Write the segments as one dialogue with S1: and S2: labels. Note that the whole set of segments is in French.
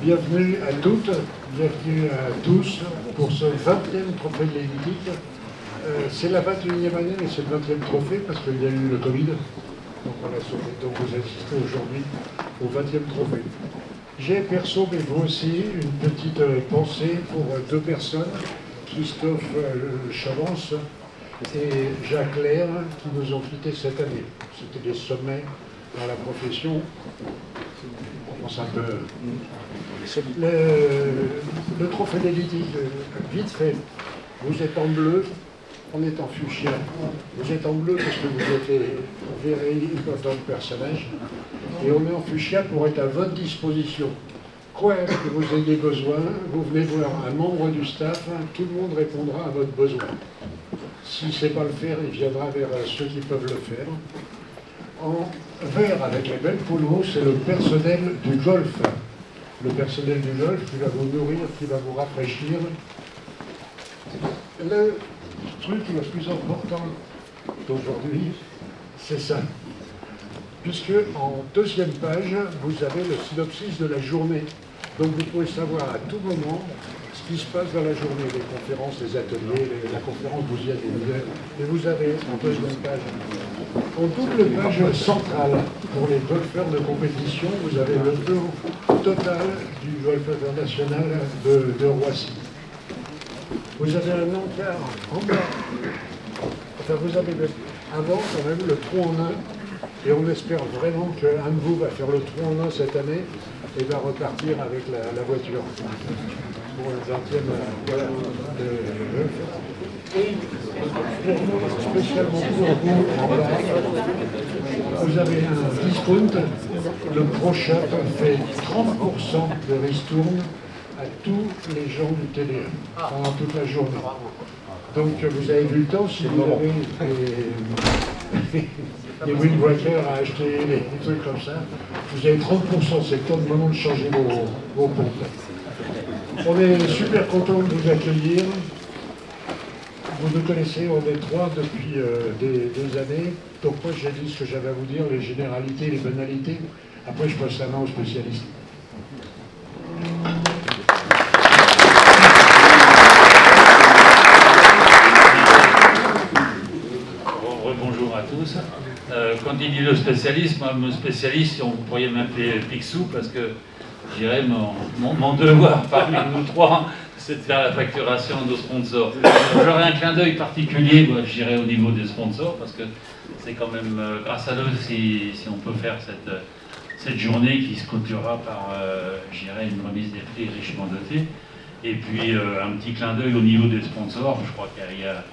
S1: Bienvenue à toutes, bienvenue à tous pour ce 20e trophée de l'Élite. C'est la 21e année, mais c'est le 20e trophée parce qu'il y a eu le Covid. Donc on a sauvé. Donc vous assistez aujourd'hui au 20e trophée. J'ai perso, mais vous aussi, une petite pensée pour deux personnes, Christophe Chavance et Jacques Lair, qui nous ont quittés cette année. C'était des sommets dans la profession. On pense un peu. Le trophée d'élite, vite fait, vous êtes en bleu, on est en fuchsia. Vous êtes en bleu parce que vous verrez dans le personnage, et on est en fuchsia pour être à votre disposition. Quoi que vous ayez besoin, vous venez voir un membre du staff, tout le monde répondra à votre besoin. Si ne sait pas le faire, il viendra vers ceux qui peuvent le faire. En vert avec les belles polos, c'est le personnel du golf. Le personnel du golf qui va vous nourrir, qui va vous rafraîchir. Le truc le plus important d'aujourd'hui, c'est ça. Puisque en deuxième page, vous avez le synopsis de la journée. Donc vous pouvez savoir à tout moment ce qui se passe dans la journée, les conférences, les ateliers, la conférence, vous y êtes. Et vous avez en deuxième page, en double page centrale, pour les golfeurs de compétition, vous avez le plan total du golf international de Roissy. Vous avez un encart en bas. Enfin, vous avez avant quand même le trou en un. Et on espère vraiment qu'un de vous va faire le trou en un cette année et va repartir avec la voiture pour le 20e. Voilà. Et spécialement pour vous, en bas, vous avez un discount. Le prochain fait 30% de ristourne à tous les gens du TDE pendant toute la journée. Donc vous avez vu le temps, si vous avez des windbreakers à acheter, des trucs comme ça, vous avez 30%, c'est le temps de moment de changer vos pompes. On est super content de vous accueillir. Vous nous connaissez, on est trois depuis des années. Donc moi j'ai dit ce que j'avais à vous dire, les généralités, les banalités. Après je passe la main aux spécialistes.
S2: Bonjour à tous. Quand il dit le spécialiste, moi, mon spécialiste, vous pourriez m'appeler Picsou, parce que je dirais mon devoir parmi nous trois, c'est de faire la facturation de nos sponsors. J'aurais un clin d'œil particulier, moi, je dirais, au niveau des sponsors, parce que c'est quand même grâce à eux si on peut faire cette journée qui se clôturera par, je dirais, une remise des prix richement dotée. Et puis un petit clin d'œil au niveau des sponsors. Je crois qu'il y a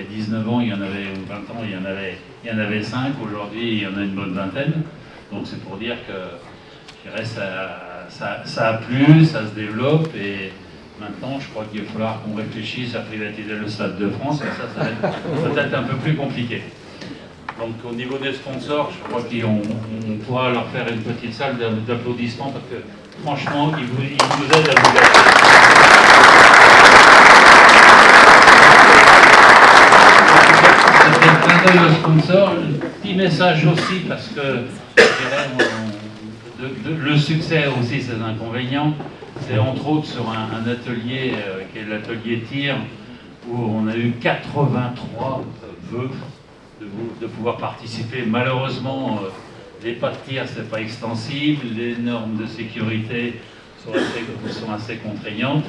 S2: 19 ans, il y en avait, ou 20 ans, il y en avait 5. Aujourd'hui, il y en a une bonne vingtaine. Donc c'est pour dire que, je dirais, ça a plu, ça se développe. Et maintenant, je crois qu'il va falloir qu'on réfléchisse à privatiser le Stade de France. Et ça va être peut-être un peu plus compliqué. Donc au niveau des sponsors, je crois qu'on pourra leur faire une petite salle d'applaudissements parce que franchement, ils vous aident à vous gâter. C'était un clin d'œil aux sponsors. Un petit message aussi parce que je dirais, le succès a aussi ses inconvénients. C'est entre autres sur un atelier qui est l'atelier tir où on a eu 83 vœux de pouvoir participer. Malheureusement, les pas de tir, ce n'est pas extensible, les normes de sécurité sont assez contraignantes.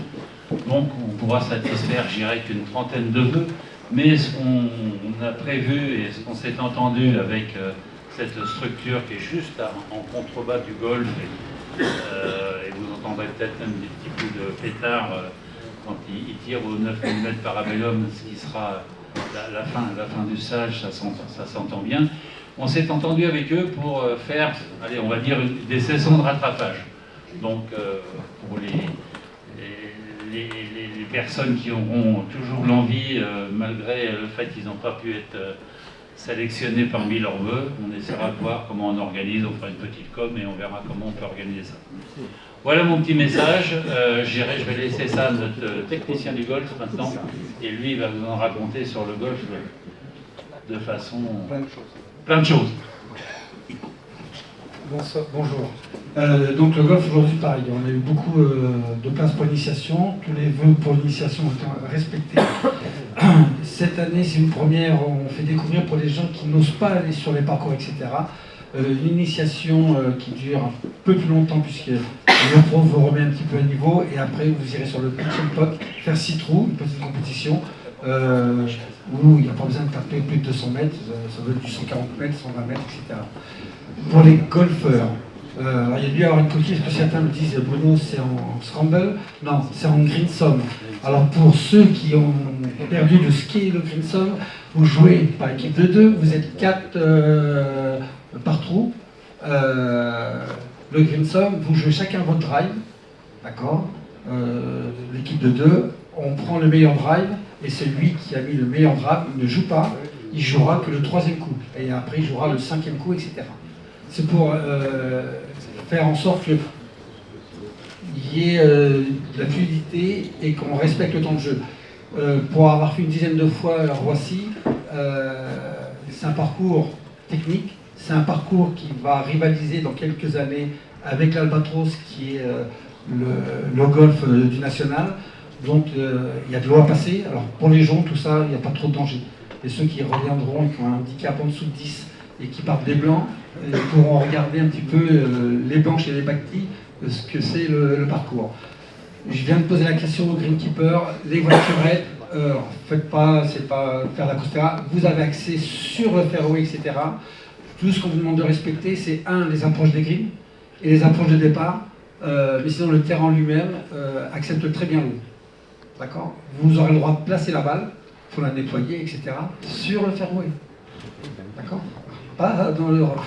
S2: Donc, on pourra satisfaire, je dirais, qu'une trentaine de vœux. Mais ce qu'on a prévu et ce qu'on s'est entendu avec cette structure qui est juste en contrebas du golf, et vous entendrez peut-être même des petits coups de pétard quand il tire au 9 mm parabellum, ce qui sera la fin du stage, ça s'entend bien. On s'est entendu avec eux pour faire, allez, on va dire, des sessions de rattrapage. Donc, pour les personnes qui auront toujours l'envie, malgré le fait qu'ils n'ont pas pu être sélectionnés parmi leurs vœux, on essaiera de voir comment on organise, on fera une petite com et on verra comment on peut organiser ça. Voilà mon petit message. Je vais laisser ça à notre technicien du golf maintenant, et lui il va vous en raconter sur le golf de façon... Plein de choses.
S3: Bonjour. Donc le golf aujourd'hui, pareil, on a eu beaucoup de places pour l'initiation. Tous les vœux pour l'initiation ont été respectés. Cette année, c'est une première. On fait découvrir pour les gens qui n'osent pas aller sur les parcours, etc. Une initiation qui dure un peu plus longtemps puisque le pro vous remet un petit peu à niveau et après vous irez sur le pitch and putt, faire 6 trous, une petite compétition où il n'y a pas besoin de taper plus de 200 mètres, ça veut dire du 140 mètres, 120 mètres, etc. Pour les golfeurs, il y a dû y avoir une coquille, parce que certains me disent Bruno c'est en scramble, non, c'est en greensome. Alors pour ceux qui ont perdu de skier le greensome, vous jouez par équipe de 2, vous êtes 4 par trou. Le greensome, vous jouez chacun votre drive, d'accord. L'équipe de 2, on prend le meilleur drive, et celui qui a mis le meilleur drive, il ne joue pas, il jouera que le 3e coup, et après il jouera le 5e coup, etc. C'est pour faire en sorte qu'il y ait de la fluidité et qu'on respecte le temps de jeu. Pour avoir fait une dizaine de fois à Roissy, c'est un parcours technique, c'est un parcours qui va rivaliser dans quelques années avec l'Albatros qui est le golf du national. Donc il y a de l'eau à passer. Alors pour les gens, tout ça, il n'y a pas trop de danger. Et ceux qui reviendront, qui ont un handicap en dessous de 10 et qui partent des blancs, ils pourront regarder un petit peu les blanches et les bactis, ce que c'est le parcours. Je viens de poser la question au greenkeeper, les voiturettes, faites pas, c'est pas faire la costera, vous avez accès sur le fairway, etc. Tout ce qu'on vous demande de respecter, c'est les approches des greens et les approches de départ, mais sinon le terrain lui-même accepte très bien l'eau. D'accord. Vous aurez le droit de placer la balle, il faut la nettoyer, etc. sur le fairway. D'accord. Pas dans le rough.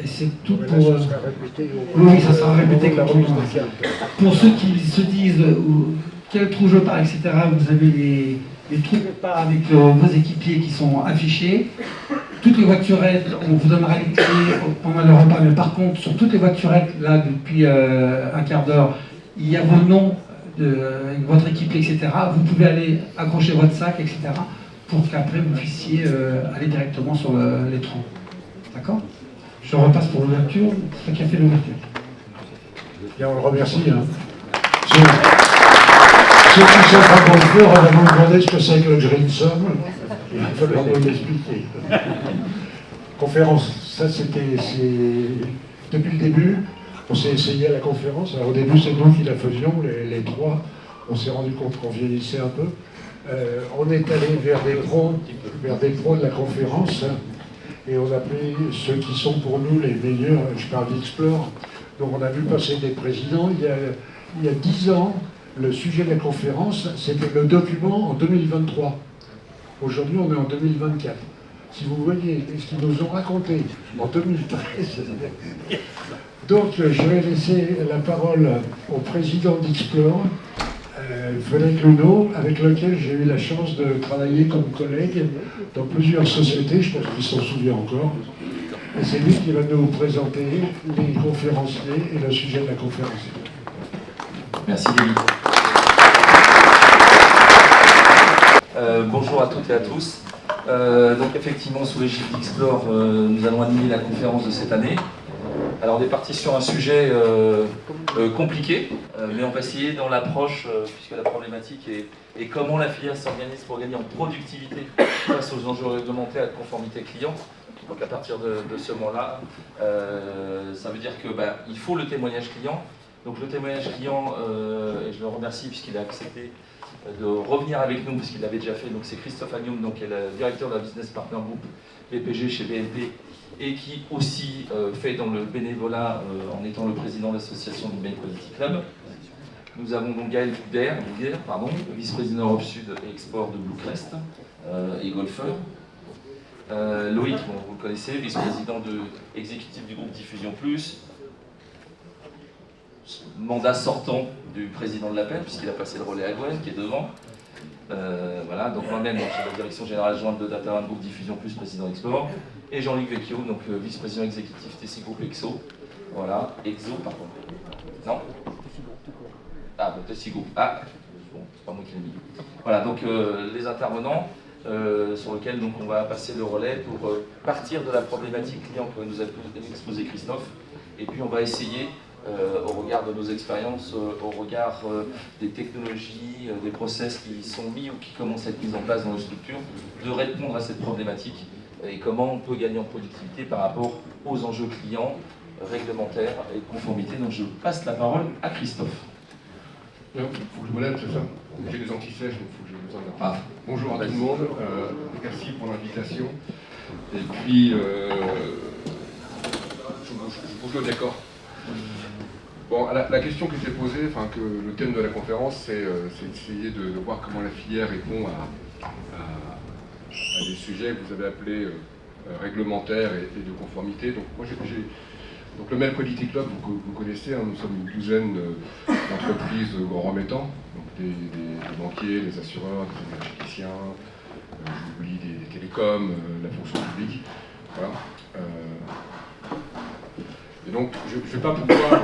S3: Et c'est tout pour. Oui, ça sera répété comme pour ceux qui se disent quel trou je pars, etc. Vous avez les trous de départ avec vos équipiers qui sont affichés. Toutes les voiturettes, on vous donnera les clés pendant le repas, mais par contre, sur toutes les voiturettes, là, depuis un quart d'heure, il y a vos noms avec votre équipier, etc. Vous pouvez aller accrocher votre sac, etc. pour qu'après vous puissiez aller directement sur les trous. D'accord. Je repasse pour l'ouverture, c'est qui a fait l'ouverture.
S1: Bien, on le remercie. Hein. Ceux qui sont pas golfeurs, on va vous demander ce que c'est que le greensome. Il va falloir nous l'expliquer. Conférence, ça c'était depuis le début. On s'est essayé à la conférence. Alors, au début, c'est nous qui la faisions, les trois. On s'est rendu compte qu'on vieillissait un peu. On est allé vers des pros de la conférence. Et on a pris ceux qui sont pour nous les meilleurs. Je parle d'Explore. Donc, on a vu passer des présidents. Il y a 10 ans, le sujet de la conférence, c'était le document en 2023. Aujourd'hui, on est en 2024. Si vous voyez ce qu'ils nous ont raconté en 2013, donc je vais laisser la parole au président d'Explore, Frédéric Luneau, avec lequel j'ai eu la chance de travailler comme collègue dans plusieurs sociétés, je pense qu'il s'en souvient encore. Et c'est lui qui va nous présenter les conférenciers et le sujet de la conférence.
S4: Merci David. Bonjour à toutes et à tous. Donc effectivement, sous l'égide d'Explore, nous allons animer la conférence de cette année. Alors on est parti sur un sujet compliqué, mais on va essayer dans l'approche, puisque la problématique est comment la filière s'organise pour gagner en productivité face aux enjeux réglementaires et de conformité client. Donc à partir de ce moment-là, ça veut dire que il faut le témoignage client. Donc le témoignage client, et je le remercie puisqu'il a accepté de revenir avec nous, parce qu'il l'avait déjà fait. Donc c'est Christophe Agnoum, donc qui est le directeur de la Business Partner Group BPG chez BNP, et qui aussi fait dans le bénévolat en étant le président de l'association du Maine Quality Club. Nous avons donc Gaël Guder, vice-président Europe Sud et Export de Blue Crest et golfeur. Loïc, vous le connaissez, vice-président exécutif du groupe Diffusion Plus, mandat sortant du président de l'APEN, puisqu'il a passé le relais à Gwen, qui est devant. Voilà, donc moi-même, je suis la direction générale adjointe de Data One Group Diffusion Plus, président Export, et Jean-Luc Vecchio, donc vice-président exécutif TC Group Exo. Voilà, Exo, pardon. Non Ah, TC Group. Ah, bon, c'est pas moi qui l'ai mis. Voilà, donc les intervenants. sur lequel donc, on va passer le relais pour partir de la problématique client que nous a exposé Christophe. Et puis on va essayer, au regard de nos expériences, au regard des technologies, des process qui sont mis ou qui commencent à être mis en place dans nos structures, de répondre à cette problématique et comment on peut gagner en productivité par rapport aux enjeux clients, réglementaires et de conformité. Donc je passe la parole à Christophe.
S5: Il faut que je me lève, c'est ça? J'ai des antisèches, donc il faut que je me en lève. Bonjour à tout le monde, merci pour l'invitation. Et puis, je vous d'accord. Bon, la question qui était posée, enfin que le thème de la conférence, c'est d'essayer de voir comment la filière répond à des sujets que vous avez appelés réglementaires et de conformité. Donc moi, donc le Mail Quality Club, vous connaissez, hein, nous sommes une douzaine d'entreprises grands remettants, donc des banquiers, des assureurs, des énergéticiens, j'oublie des télécoms, la fonction publique. Voilà. Et donc je ne vais pas pouvoir...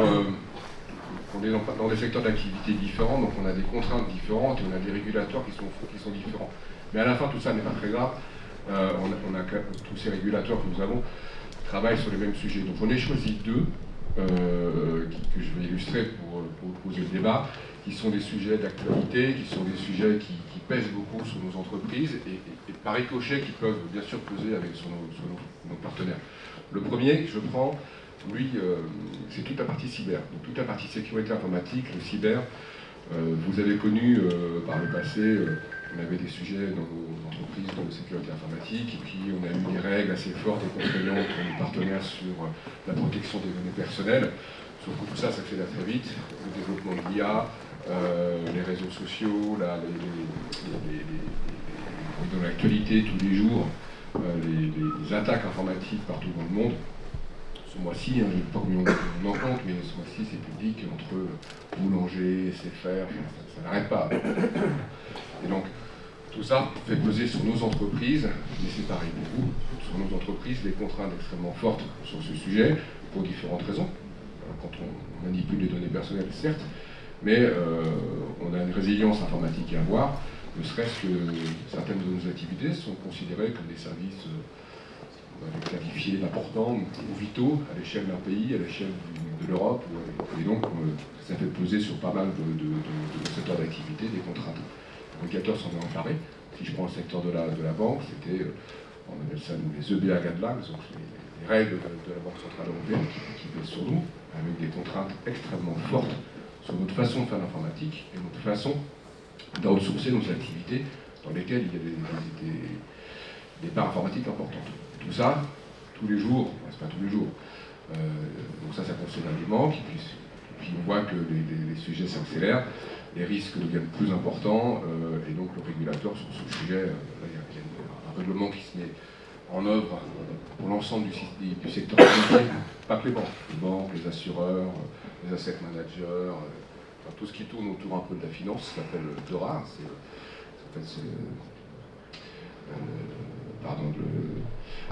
S5: on est dans des secteurs d'activité différents, donc on a des contraintes différentes et on a des régulateurs qui sont différents. Mais à la fin, tout ça n'est pas très grave. Tous ces régulateurs que nous avons travaillent sur les mêmes sujets. Donc j'en ai choisi deux que je vais illustrer pour poser le débat, qui sont des sujets d'actualité, qui sont des sujets qui pèsent beaucoup sur nos entreprises et par ricochet qui peuvent bien sûr peser sur nos partenaires. Le premier, je prends, lui, c'est toute la partie cyber, donc toute la partie sécurité informatique, le cyber. Vous avez connu par le passé, on avait des sujets dans nos entreprises de sécurité informatique, et puis on a eu des règles assez fortes et contraignantes pour nos partenaires sur la protection des données personnelles. Sauf que tout ça s'accélère très vite, le développement de l'IA, les réseaux sociaux, dans l'actualité tous les jours, les attaques informatiques partout dans le monde. Ce mois-ci, je ne sais pas combien on en compte, mais ce mois-ci c'est public, entre boulanger, SFR, ça n'arrête pas. Et donc, tout ça fait peser sur nos entreprises, mais c'est pareil pour vous, sur nos entreprises, des contraintes extrêmement fortes sur ce sujet, pour différentes raisons. Quand on manipule les données personnelles, certes, mais on a une résilience informatique à avoir, ne serait-ce que certaines de nos activités sont considérées comme des services qualifiés d'importants ou vitaux à l'échelle d'un pays, à l'échelle de l'Europe, et donc ça fait peser sur pas mal de secteurs d'activité des contraintes. Les régulateurs s'en est emparé. Si je prends le secteur de la banque, c'était, on appelle ça les EBA guidelines, donc les règles de la Banque Centrale Européenne qui pèsent sur nous, avec des contraintes extrêmement fortes sur notre façon de faire l'informatique et notre façon d'outsourcer nos activités dans lesquelles il y a des parts informatiques importantes. Tout ça, tous les jours, c'est pas tous les jours. Donc ça concerne les banques, puis on voit que les sujets s'accélèrent, les risques deviennent plus importants, et donc le régulateur sur ce sujet, il y a un règlement qui se met en œuvre pour l'ensemble du secteur financier, pas que les banques, les assureurs, les asset managers, enfin, tout ce qui tourne autour un peu de la finance, ça s'appelle DORA, le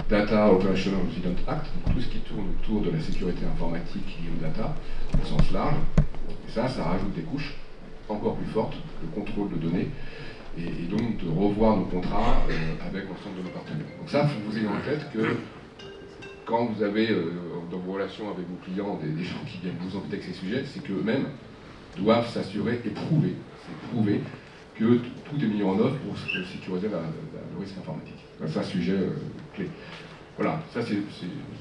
S5: Data Operational Resilience Act, donc tout ce qui tourne autour de la sécurité informatique liée au data, au sens large, et ça rajoute des couches encore plus fortes, le contrôle de données, et donc de revoir nos contrats avec l'ensemble de nos partenaires. Donc ça, il faut que vous ayez en tête que quand vous avez dans vos relations avec vos clients des gens qui viennent vous embêter avec ces sujets, c'est qu'eux-mêmes doivent s'assurer et prouver que tout est mis en œuvre pour sécuriser le risque informatique. C'est un sujet clé. Voilà, ça je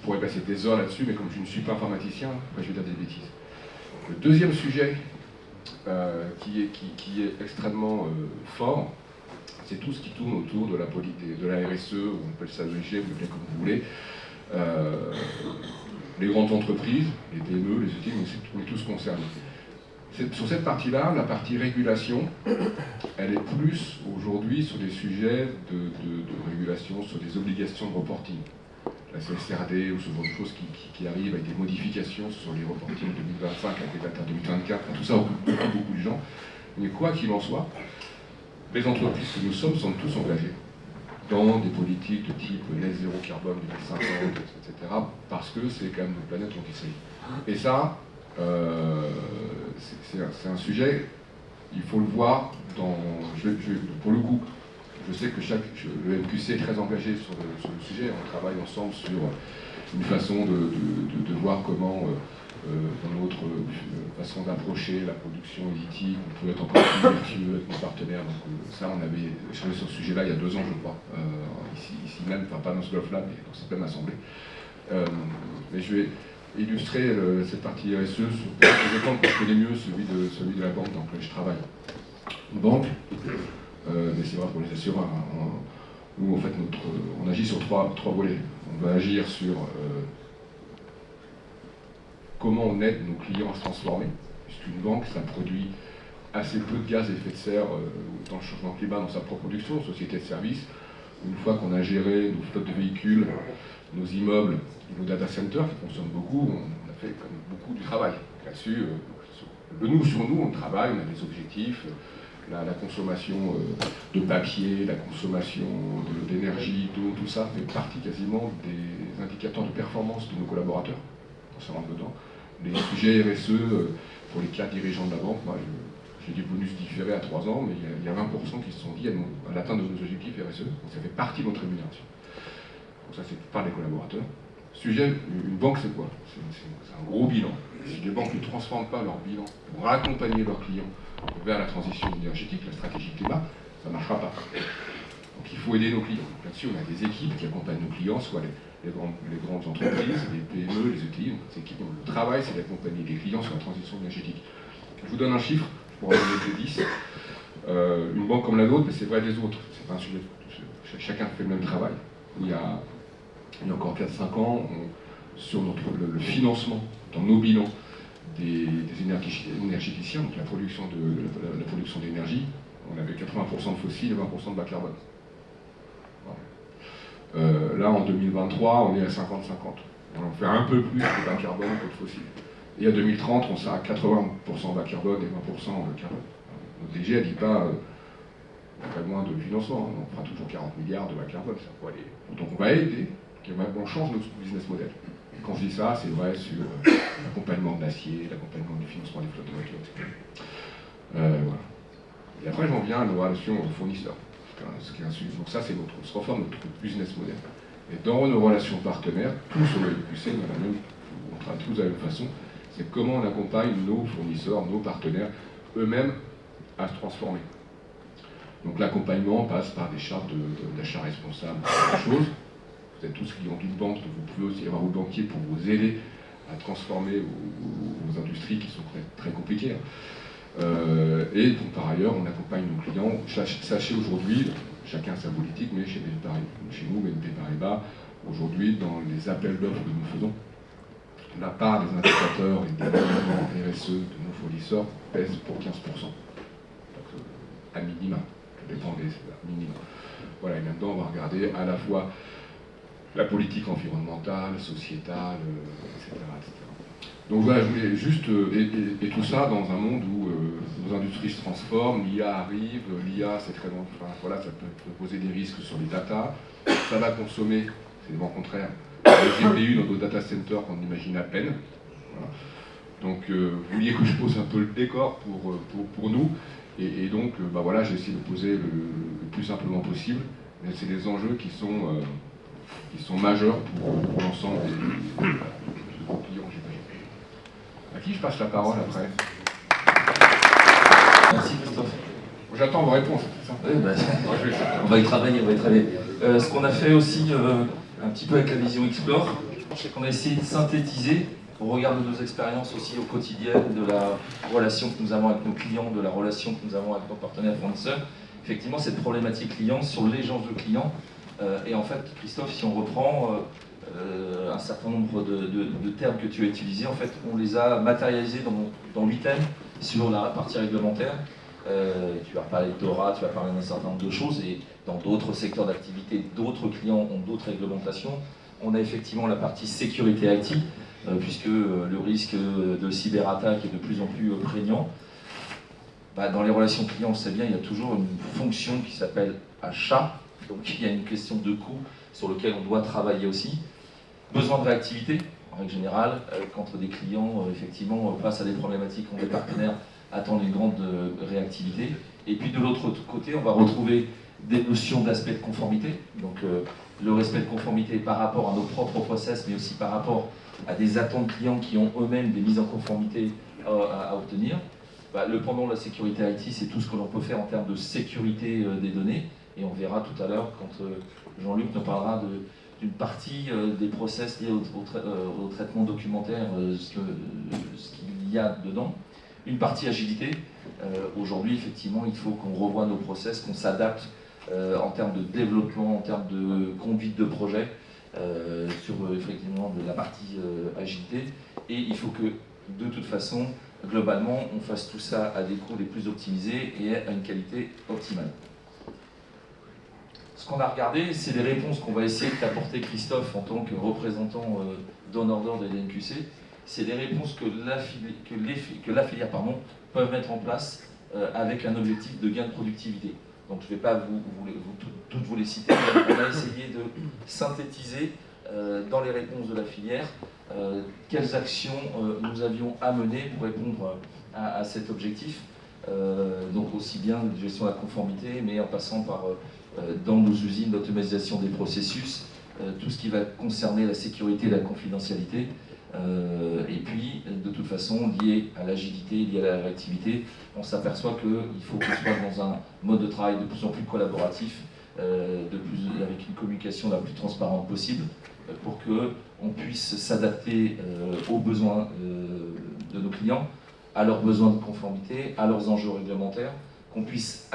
S5: pourrais passer des heures là-dessus, mais comme je ne suis pas informaticien, je vais dire des bêtises. Le deuxième sujet qui est extrêmement fort, c'est tout ce qui tourne autour de la politique, de la RSE, ou on appelle ça ESG, vous l'appelez comme vous voulez. Les grandes entreprises, les PME, les ETI, on est tous concernés. Sur cette partie-là, la partie régulation, elle est plus aujourd'hui sur des sujets de régulation, sur des obligations de reporting. La CSRD ou ce genre de choses qui arrivent avec des modifications sur les reportings 2025 avec les datas 2024, tout ça occupe beaucoup de gens. Mais quoi qu'il en soit, les entreprises que nous sommes sont tous engagées dans des politiques de type net zéro carbone 2050, etc. parce que c'est quand même notre planète dont il s'agit. Et ça, c'est un sujet, il faut le voir pour le coup, je sais que le MQC est très engagé sur le sujet. On travaille ensemble sur une façon de voir comment, dans notre façon d'approcher la production éditique, on peut être encore plus vertueux avec nos partenaires. Donc ça, on avait échangé sur ce sujet-là il y a 2 ans, je crois, ici même, enfin pas dans ce golf-là, mais dans cette même assemblée. Mais je vais illustrer cette partie RSE sur quelques exemples que je connais mieux, celui de la banque dans laquelle je travaille. Une banque, mais c'est vrai pour les assureurs, hein, nous en fait on agit sur trois volets. On va agir sur comment on aide nos clients à se transformer, puisqu'une banque ça produit assez peu de gaz à effet de serre dans le changement climat dans sa propre production, société de services. Une fois qu'on a géré nos flottes de véhicules, nos immeubles, nos data centers qui consomment beaucoup, on a fait quand même beaucoup du travail. Là-dessus, sur nous, on travaille, on a des objectifs, la consommation de papier, la consommation d'énergie, d'eau, tout ça fait partie quasiment des indicateurs de performance de nos collaborateurs, quand ça rentre dedans. Les sujets RSE, pour les 4 dirigeants de la banque, moi j'ai des bonus différés à 3 ans, mais il y a 20% qui se sont dit à l'atteinte de nos objectifs RSE, donc ça fait partie de notre rémunération. Donc ça c'est par les collaborateurs. Sujet, une banque c'est quoi? C'est un gros bilan. Si les banques ne transforment pas leur bilan pour accompagner leurs clients vers la transition énergétique, la stratégie climat, ça ne marchera pas. Donc il faut aider nos clients. Là-dessus, on a des équipes qui accompagnent nos clients, soit les grandes entreprises, les PME, les ETI. Donc, ces équipes, le travail, c'est d'accompagner les clients sur la transition énergétique. Je vous donne un chiffre, pour en donner 10. Une banque comme la nôtre, mais c'est vrai des autres. C'est pas un sujet. Chacun fait le même travail. Il y a encore 4-5 ans, sur le financement dans nos bilans des énergéticiens, donc la production d'énergie, on avait 80% de fossiles et 20% de bas carbone. Voilà. Là, en 2023, on est à 50-50. On fait un peu plus de bas carbone que de fossiles. Et à 2030, on sera à 80% bas carbone et 20% carbone. Notre DG, elle dit pas pas moins de financement, hein. On fera toujours 40 milliards de bas carbone. Ça peut aller. Donc on va aider, on change notre business model. Quand je dis ça, c'est vrai sur l'accompagnement de l'acier, l'accompagnement du financement des flottes de voitures, etc. Voilà. Et après, j'en viens à nos relations fournisseurs. Donc ça, c'est on se reforme notre business model. Et dans nos relations partenaires, tous sur le MQC, on travaille tous de la même façon, c'est comment on accompagne nos fournisseurs, nos partenaires, eux-mêmes, à se transformer. Donc l'accompagnement passe par des chartes d'achat responsable, des choses. Vous êtes tous clients d'une banque, donc vous pouvez aussi avoir vos banquiers pour vous aider à transformer vos industries qui sont très compliquées. Et donc, par ailleurs, on accompagne nos clients. Sachez aujourd'hui, chacun sa politique, mais chez nous, BNP Paribas, aujourd'hui, dans les appels d'offres que nous faisons, la part des indicateurs et des éléments RSE de nos fournisseurs pèse pour 15%. Donc, à minima, ça dépend des minima. Voilà, et maintenant, on va regarder à la fois la politique environnementale, sociétale, etc., etc. Donc voilà, je voulais juste, et tout ça dans un monde où nos industries se transforment, l'IA arrive, l'IA c'est très bon, enfin, voilà, ça peut poser des risques sur les data, ça va consommer, c'est le contraire, les GPU dans nos data centers qu'on imagine à peine. Voilà. Donc vous vouliez que je pose un peu le décor pour nous, et donc bah voilà, j'ai essayé de poser le plus simplement possible, mais c'est des enjeux qui sont majeurs pour l'ensemble des clients. À qui je passe la parole après?
S4: Merci Christophe.
S5: J'attends vos réponses, c'est ça?
S4: Oui, on va y travailler, ce qu'on a fait aussi un petit peu avec la vision Explore, c'est qu'on a essayé de synthétiser au regard de nos expériences aussi au quotidien, de la relation que nous avons avec nos clients, de la relation que nous avons avec nos partenaires fournisseurs, effectivement cette problématique client sur les enjeux clients. Et en fait, Christophe, si on reprend un certain nombre de termes que tu as utilisés, en fait, on les a matérialisés dans 8 thèmes sur la partie réglementaire. Tu as parlé de DORA, tu as parlé d'un certain nombre de choses, et dans d'autres secteurs d'activité, d'autres clients ont d'autres réglementations. On a effectivement la partie sécurité IT, puisque le risque de cyberattaque est de plus en plus prégnant. Dans les relations clients, on sait bien, il y a toujours une fonction qui s'appelle achat. Donc il y a une question de coût sur lequel on doit travailler aussi. Besoin de réactivité, en règle générale, quand des clients effectivement face à des problématiques, ont des partenaires attendent une grande réactivité. Et puis de l'autre côté, on va retrouver des notions d'aspect de conformité, donc le respect de conformité par rapport à nos propres process, mais aussi par rapport à des attentes clients qui ont eux-mêmes des mises en conformité à obtenir. Le pendant de la sécurité IT, c'est tout ce que l'on peut faire en termes de sécurité des données, et on verra tout à l'heure quand Jean-Luc nous parlera d'une partie des process liés au traitement documentaire, ce qu'il y a dedans. Une partie agilité. Aujourd'hui, effectivement, il faut qu'on revoie nos process, qu'on s'adapte en termes de développement, en termes de conduite de projet, sur effectivement de la partie agilité. Et il faut que, de toute façon, globalement, on fasse tout ça à des coûts les plus optimisés et à une qualité optimale. Ce qu'on a regardé, c'est les réponses qu'on va essayer d'apporter Christophe en tant que représentant donneur de l'NQC. C'est les réponses que la filière peuvent mettre en place avec un objectif de gain de productivité. Donc je ne vais pas toutes vous les citer, mais on a essayé de synthétiser dans les réponses de la filière quelles actions nous avions à mener pour répondre à cet objectif. Donc aussi bien de gestion de la conformité, mais en passant par dans nos usines l'automatisation des processus, tout ce qui va concerner la sécurité et la confidentialité, et puis de toute façon lié à l'agilité, lié à la réactivité, on s'aperçoit qu'il faut qu'on soit dans un mode de travail de plus en plus collaboratif, avec une communication la plus transparente possible, pour qu'on puisse s'adapter aux besoins de nos clients, à leurs besoins de conformité, à leurs enjeux réglementaires, qu'on puisse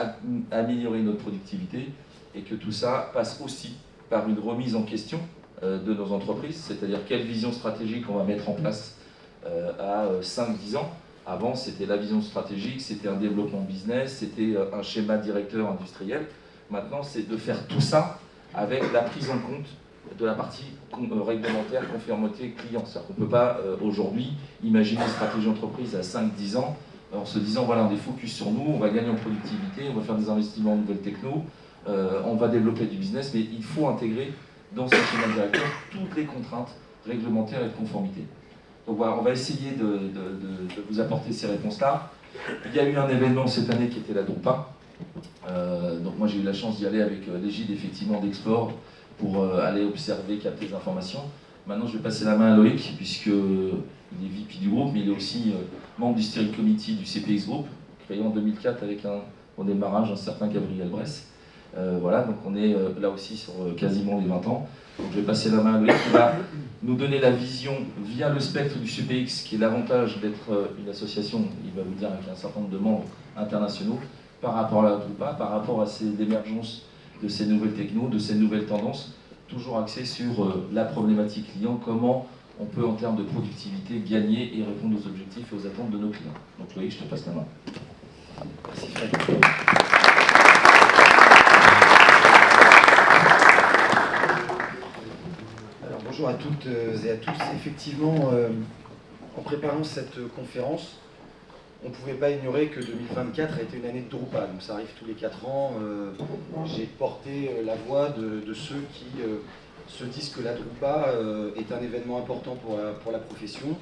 S4: améliorer notre productivité, et que tout ça passe aussi par une remise en question de nos entreprises, c'est-à-dire quelle vision stratégique on va mettre en place à 5-10 ans. Avant, c'était la vision stratégique, c'était un développement business, c'était un schéma directeur industriel. Maintenant, c'est de faire tout ça avec la prise en compte de la partie réglementaire, conformité client. C'est-à-dire qu'on ne peut pas aujourd'hui imaginer une stratégie entreprise à 5-10 ans en se disant voilà, on est focus sur nous, on va gagner en productivité, on va faire des investissements en nouvelles techno, on va développer du business, mais il faut intégrer dans ce schéma directeur toutes les contraintes réglementaires et de conformité. Donc voilà, on va essayer de vous apporter ces réponses-là. Il y a eu un événement cette année qui était la Drupa. Donc moi j'ai eu la chance d'y aller avec l'égide effectivement d'Explore pour aller observer, capter des informations. Maintenant je vais passer la main à Loïc, puisqu'il est VP du groupe, mais il est aussi membre du steering committee du CPX Group, créé en 2004 avec au démarrage un certain Gabriel Bress. Voilà, donc on est là aussi sur quasiment les 20 ans. Donc je vais passer la main à Loïc qui va nous donner la vision via le spectre du CPX, qui est l'avantage d'être une association, il va vous dire avec un certain nombre de membres internationaux, par rapport à la Drupa, par rapport à l'émergence de ces nouvelles technos, de ces nouvelles tendances, toujours axées sur la problématique client, comment on peut en termes de productivité gagner et répondre aux objectifs et aux attentes de nos clients. Donc Loïc, je te passe la main. Merci Fred.
S6: Bonjour à toutes et à tous. Effectivement, en préparant cette conférence, on ne pouvait pas ignorer que 2024 a été une année de Drupa. Donc ça arrive tous les 4 ans. J'ai porté la voix de ceux qui se disent que la Drupa est un événement important pour la profession.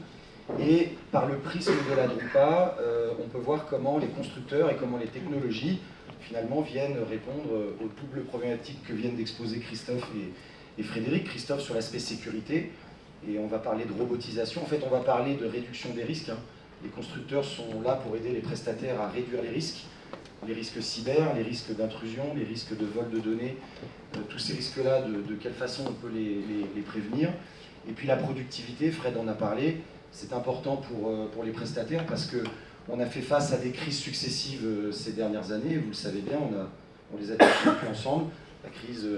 S6: Et par le prisme de la Drupa, on peut voir comment les constructeurs et comment les technologies finalement viennent répondre aux doubles problématiques que viennent d'exposer Christophe et Frédéric. Christophe sur l'aspect sécurité, et on va parler de robotisation. En fait, on va parler de réduction des risques. Les constructeurs sont là pour aider les prestataires à réduire les risques cyber, les risques d'intrusion, les risques de vol de données, tous ces risques-là, de quelle façon on peut les prévenir. Et puis la productivité, Fred en a parlé, c'est important pour les prestataires parce qu'on a fait face à des crises successives ces dernières années, vous le savez bien, on les a vécues ensemble, la crise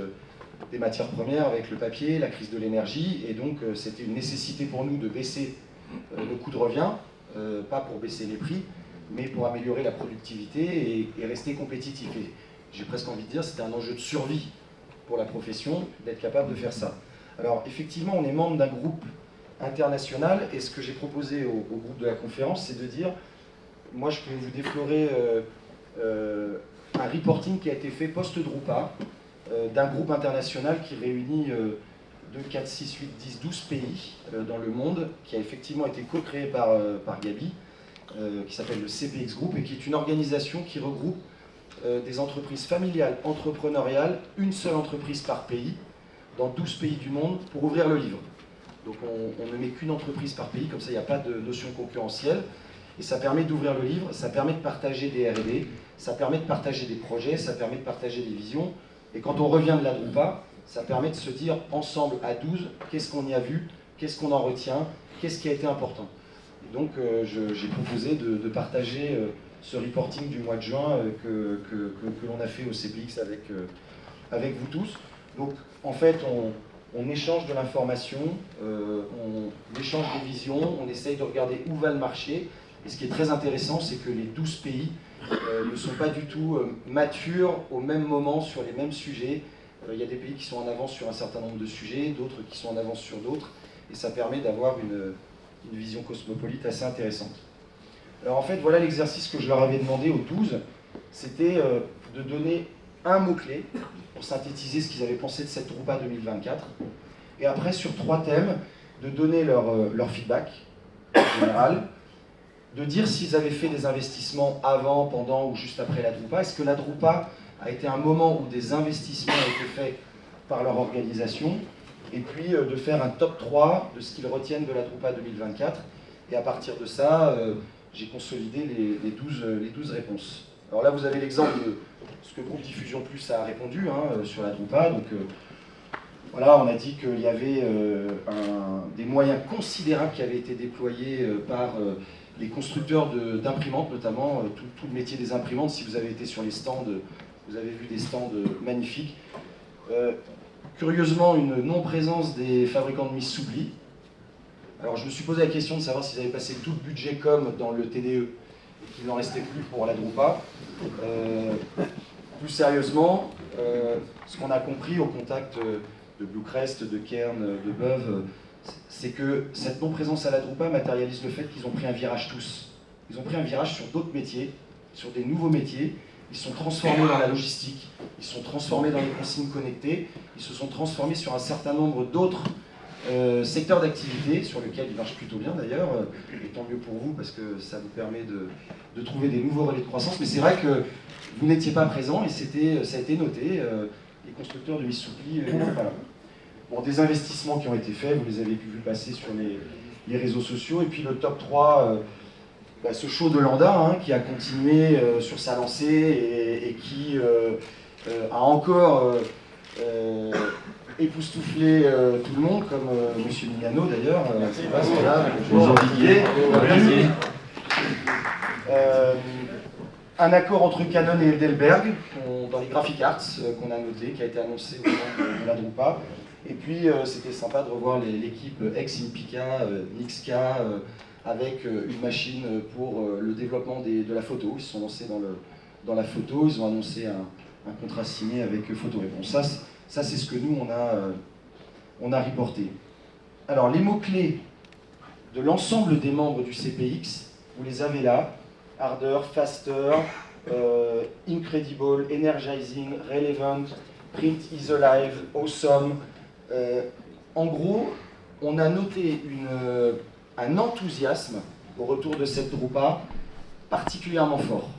S6: des matières premières avec le papier, la crise de l'énergie, et donc c'était une nécessité pour nous de baisser le coût de revient, pas pour baisser les prix, mais pour améliorer la productivité et rester compétitif. Et j'ai presque envie de dire c'était un enjeu de survie pour la profession d'être capable de faire ça. Alors effectivement, on est membre d'un groupe international, et ce que j'ai proposé au groupe de la conférence, c'est de dire, moi je peux vous déflorer un reporting qui a été fait post-Drupa, d'un groupe international qui réunit 2, 4, 6, 8, 10, 12 pays dans le monde, qui a effectivement été co-créé par Gabi, qui s'appelle le CPX Group, et qui est une organisation qui regroupe des entreprises familiales, entrepreneuriales, une seule entreprise par pays, dans 12 pays du monde, pour ouvrir le livre. Donc on ne met qu'une entreprise par pays, comme ça il n'y a pas de notion concurrentielle, et ça permet d'ouvrir le livre, ça permet de partager des R&D, ça permet de partager des projets, ça permet de partager des visions, et quand on revient de la Drupa, ça permet de se dire ensemble à 12, qu'est-ce qu'on y a vu, qu'est-ce qu'on en retient, qu'est-ce qui a été important. Et donc j'ai proposé de partager ce reporting du mois de juin que l'on a fait au CPX avec vous tous. Donc en fait on échange de l'information, on échange des visions, on essaye de regarder où va le marché. Et ce qui est très intéressant, c'est que les 12 pays ne sont pas du tout matures au même moment sur les mêmes sujets. Il y a des pays qui sont en avance sur un certain nombre de sujets, d'autres qui sont en avance sur d'autres, et ça permet d'avoir une vision cosmopolite assez intéressante. Alors en fait, voilà l'exercice que je leur avais demandé aux 12, c'était de donner un mot-clé pour synthétiser ce qu'ils avaient pensé de cette Drupa 2024, et après sur 3 thèmes, de donner leur feedback général, de dire s'ils avaient fait des investissements avant, pendant ou juste après la Drupa. Est-ce que la Drupa a été un moment où des investissements ont été faits par leur organisation, et puis de faire un top 3 de ce qu'ils retiennent de la Drupa 2024. Et à partir de ça, j'ai consolidé les 12 réponses. Alors là, vous avez l'exemple de ce que Groupe Diffusion Plus a répondu sur la Drupa. Donc voilà, on a dit qu'il y avait des moyens considérables qui avaient été déployés par les constructeurs d'imprimantes, notamment tout le métier des imprimantes. Si vous avez été sur les stands, vous avez vu des stands magnifiques. Curieusement, une non-présence des fabricants de mise s'oublie. Alors je me suis posé la question de savoir s'ils avaient passé tout le budget com dans le TDE et qu'il n'en restait plus pour la Drupa. Plus sérieusement, ce qu'on a compris au contact de Bluecrest, de Kern, de Beuve, c'est que cette non-présence à la Drupa matérialise le fait qu'ils ont pris un virage tous. Ils ont pris un virage sur d'autres métiers, sur des nouveaux métiers. Ils sont transformés dans la logistique, ils sont transformés dans les consignes connectées, ils se sont transformés sur un certain nombre d'autres secteurs d'activité, sur lesquels ils marchent plutôt bien d'ailleurs, et tant mieux pour vous parce que ça vous permet de trouver des nouveaux relais de croissance. Mais c'est vrai que vous n'étiez pas présents et ça a été noté, les constructeurs de mise souplie, voilà. Bon, des investissements qui ont été faits, vous les avez pu passer sur les réseaux sociaux, et puis le top 3, ce show de Landa qui a continué sur sa lancée et qui a encore époustouflé tout le monde, comme M. Mignano d'ailleurs, bonjour Didier. Un accord entre Canon et Heidelberg dans les Graphic Arts qu'on a noté, qui a été annoncé au moment de la Drupa. Et puis c'était sympa de revoir l'équipe ex-Inpica, Nixca, avec une machine pour le développement de la photo. Ils se sont lancés dans la photo, ils ont annoncé un contrat signé avec Photoréponse. Ça c'est ce que nous on a reporté. Alors les mots-clés de l'ensemble des membres du CPX, vous les avez là: harder, faster, incredible, energizing, relevant, print is alive, awesome. En gros, on a noté un enthousiasme au retour de cette Drupa particulièrement fort.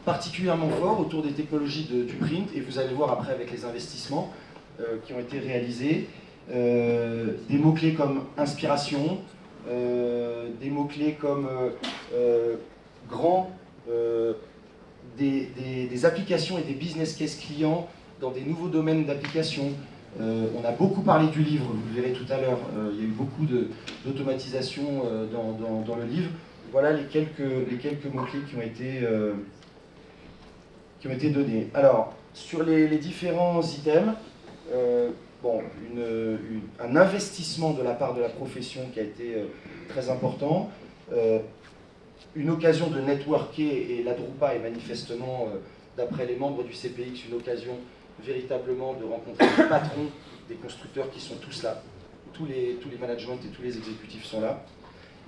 S6: Particulièrement fort autour des technologies du print, et vous allez voir après avec les investissements qui ont été réalisés, des mots-clés comme inspiration, des mots-clés comme grand, des applications et des business case clients dans des nouveaux domaines d'application. On a beaucoup parlé du livre, vous le verrez tout à l'heure, il y a eu beaucoup d'automatisation dans le livre. Voilà les quelques mots-clés qui ont été donnés. Alors, sur les différents items, un investissement de la part de la profession qui a été très important, une occasion de networker, et la Drupa est manifestement, d'après les membres du CPX, une occasion véritablement de rencontrer les patrons des constructeurs qui sont tous là. Tous les managements et tous les exécutifs sont là.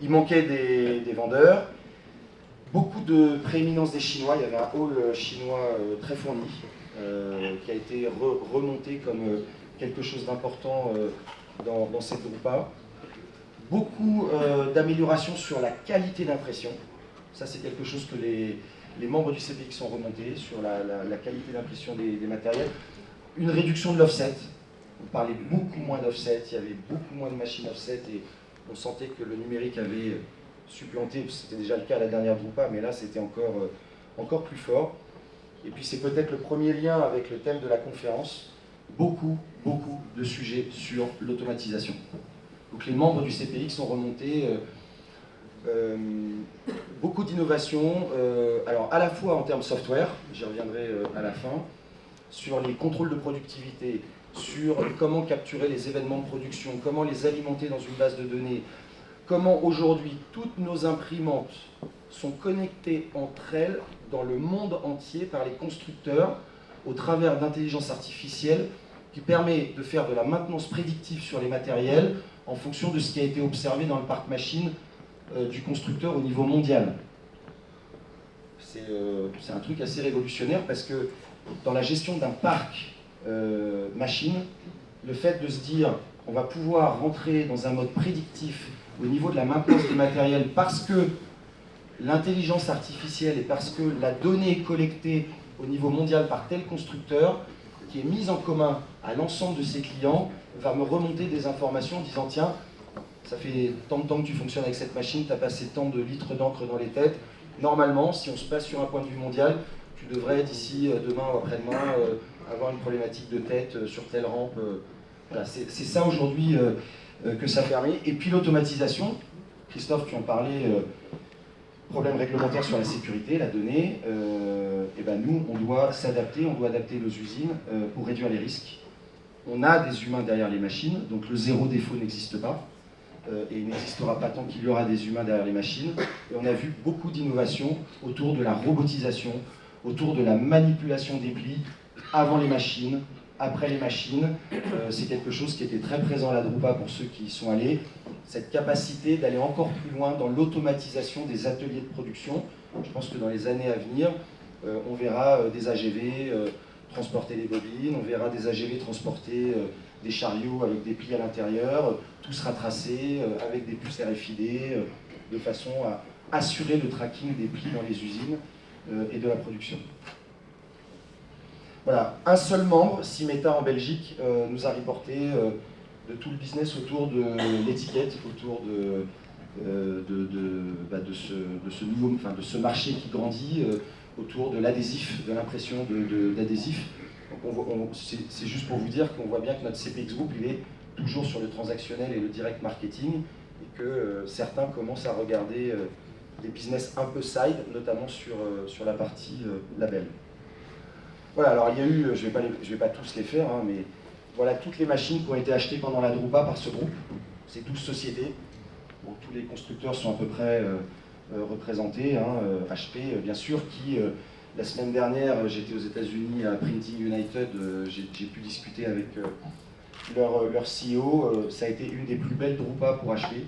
S6: Il manquait des vendeurs, beaucoup de prééminence des Chinois. Il y avait un hall chinois très fourni qui a été remonté comme quelque chose d'important dans cette Drupa. Beaucoup d'améliorations sur la qualité d'impression. Ça, c'est quelque chose que Les membres du CPX sont remontés sur la qualité d'impression des matériels. Une réduction de l'offset. On parlait beaucoup moins d'offset, il y avait beaucoup moins de machines offset et on sentait que le numérique avait supplanté, c'était déjà le cas à la dernière Drupa, mais là c'était encore plus fort. Et puis c'est peut-être le premier lien avec le thème de la conférence, beaucoup de sujets sur l'automatisation. Donc les membres du CPX ont remonté beaucoup d'innovations, alors à la fois en termes software, j'y reviendrai à la fin, sur les contrôles de productivité, sur comment capturer les événements de production, comment les alimenter dans une base de données, comment aujourd'hui toutes nos imprimantes sont connectées entre elles dans le monde entier par les constructeurs au travers d'intelligence artificielle qui permet de faire de la maintenance prédictive sur les matériels en fonction de ce qui a été observé dans le parc machine du constructeur au niveau mondial. C'est un truc assez révolutionnaire parce que dans la gestion d'un parc machine, le fait de se dire on va pouvoir rentrer dans un mode prédictif au niveau de la maintenance des matériels parce que l'intelligence artificielle et parce que la donnée est collectée au niveau mondial par tel constructeur qui est mise en commun à l'ensemble de ses clients va me remonter des informations en disant tiens, ça fait tant de temps que tu fonctionnes avec cette machine, tu as passé tant de litres d'encre dans les têtes. Normalement, si on se passe sur un point de vue mondial, tu devrais d'ici demain ou après-demain avoir une problématique de tête sur telle rampe. Voilà, c'est ça aujourd'hui que ça permet. Et puis l'automatisation, Christophe, tu en parlais, problème réglementaire sur la sécurité, la donnée, et ben nous, on doit s'adapter, on doit adapter nos usines pour réduire les risques. On a des humains derrière les machines, donc le zéro défaut n'existe pas. Et il n'existera pas tant qu'il y aura des humains derrière les machines. Et on a vu beaucoup d'innovations autour de la robotisation, autour de la manipulation des plis, avant les machines, après les machines. C'est quelque chose qui était très présent à la Drupa pour ceux qui y sont allés. Cette capacité d'aller encore plus loin dans l'automatisation des ateliers de production. Je pense que dans les années à venir, on verra des AGV transporter les bobines, on verra des AGV transporter des chariots avec des plis à l'intérieur. Tout sera tracé avec des puces RFID de façon à assurer le tracking des plis dans les usines et de la production. Voilà, un seul membre, Simeta en Belgique, nous a reporté de tout le business autour de l'étiquette, autour de ce marché qui grandit, autour de l'adhésif, de l'impression d'adhésif. C'est juste pour vous dire qu'on voit bien que notre CPX Group, il est toujours sur le transactionnel et le direct marketing, et que certains commencent à regarder des business un peu side, notamment sur la partie label. Voilà, alors il y a eu, je vais pas tous les faire, hein, mais voilà toutes les machines qui ont été achetées pendant la Drupa par ce groupe. C'est 12 sociétés. Bon, tous les constructeurs sont à peu près représentés. Hein, HP, bien sûr, qui, la semaine dernière, j'étais aux États-Unis à Printing United, j'ai pu discuter avec leur CEO. Ça a été une des plus belles Drupa pour HP.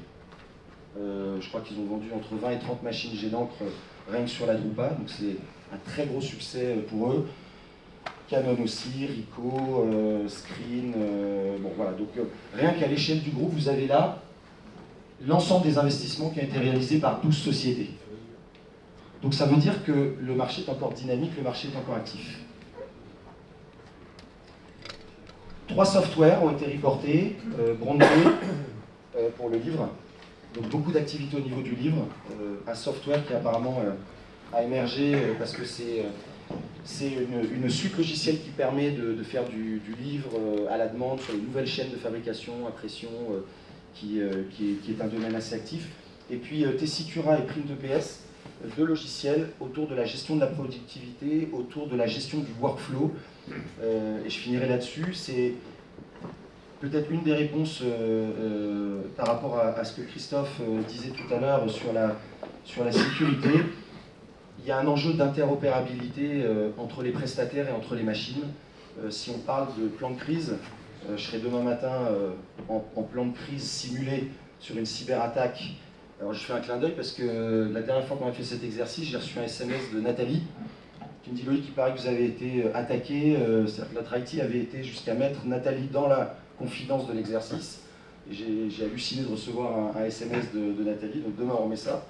S6: Je crois qu'ils ont vendu entre 20 et 30 machines jet d'encre rien que sur la Drupa, donc c'est un très gros succès pour eux. Canon aussi, Ricoh, Screen, bon voilà, donc rien qu'à l'échelle du groupe, vous avez là l'ensemble des investissements qui ont été réalisés par 12 sociétés. Donc ça veut dire que le marché est encore dynamique, le marché est encore actif. 3 softwares ont été reportés, brandés pour le livre, donc beaucoup d'activités au niveau du livre, un software qui apparemment a émergé parce que c'est une suite logicielle qui permet de faire du livre à la demande sur les nouvelles chaînes de fabrication, impression, qui est un domaine assez actif. Et puis Tessitura et PrintEPS, 2 logiciels autour de la gestion de la productivité, autour de la gestion du workflow. Et je finirai là-dessus. C'est peut-être une des réponses par rapport à ce que Christophe disait tout à l'heure sur la sécurité. Il y a un enjeu d'interopérabilité entre les prestataires et entre les machines. Si on parle de plan de crise, je serai demain matin en plan de crise simulé sur une cyberattaque. Alors je fais un clin d'œil parce que la dernière fois qu'on a fait cet exercice, j'ai reçu un SMS de Nathalie qui me dit « Loïc, il paraît que vous avez été attaqué, c'est-à-dire que notre IT avait été jusqu'à mettre Nathalie dans la confidence de l'exercice. » Et j'ai halluciné de recevoir un SMS de Nathalie, donc demain on remet ça.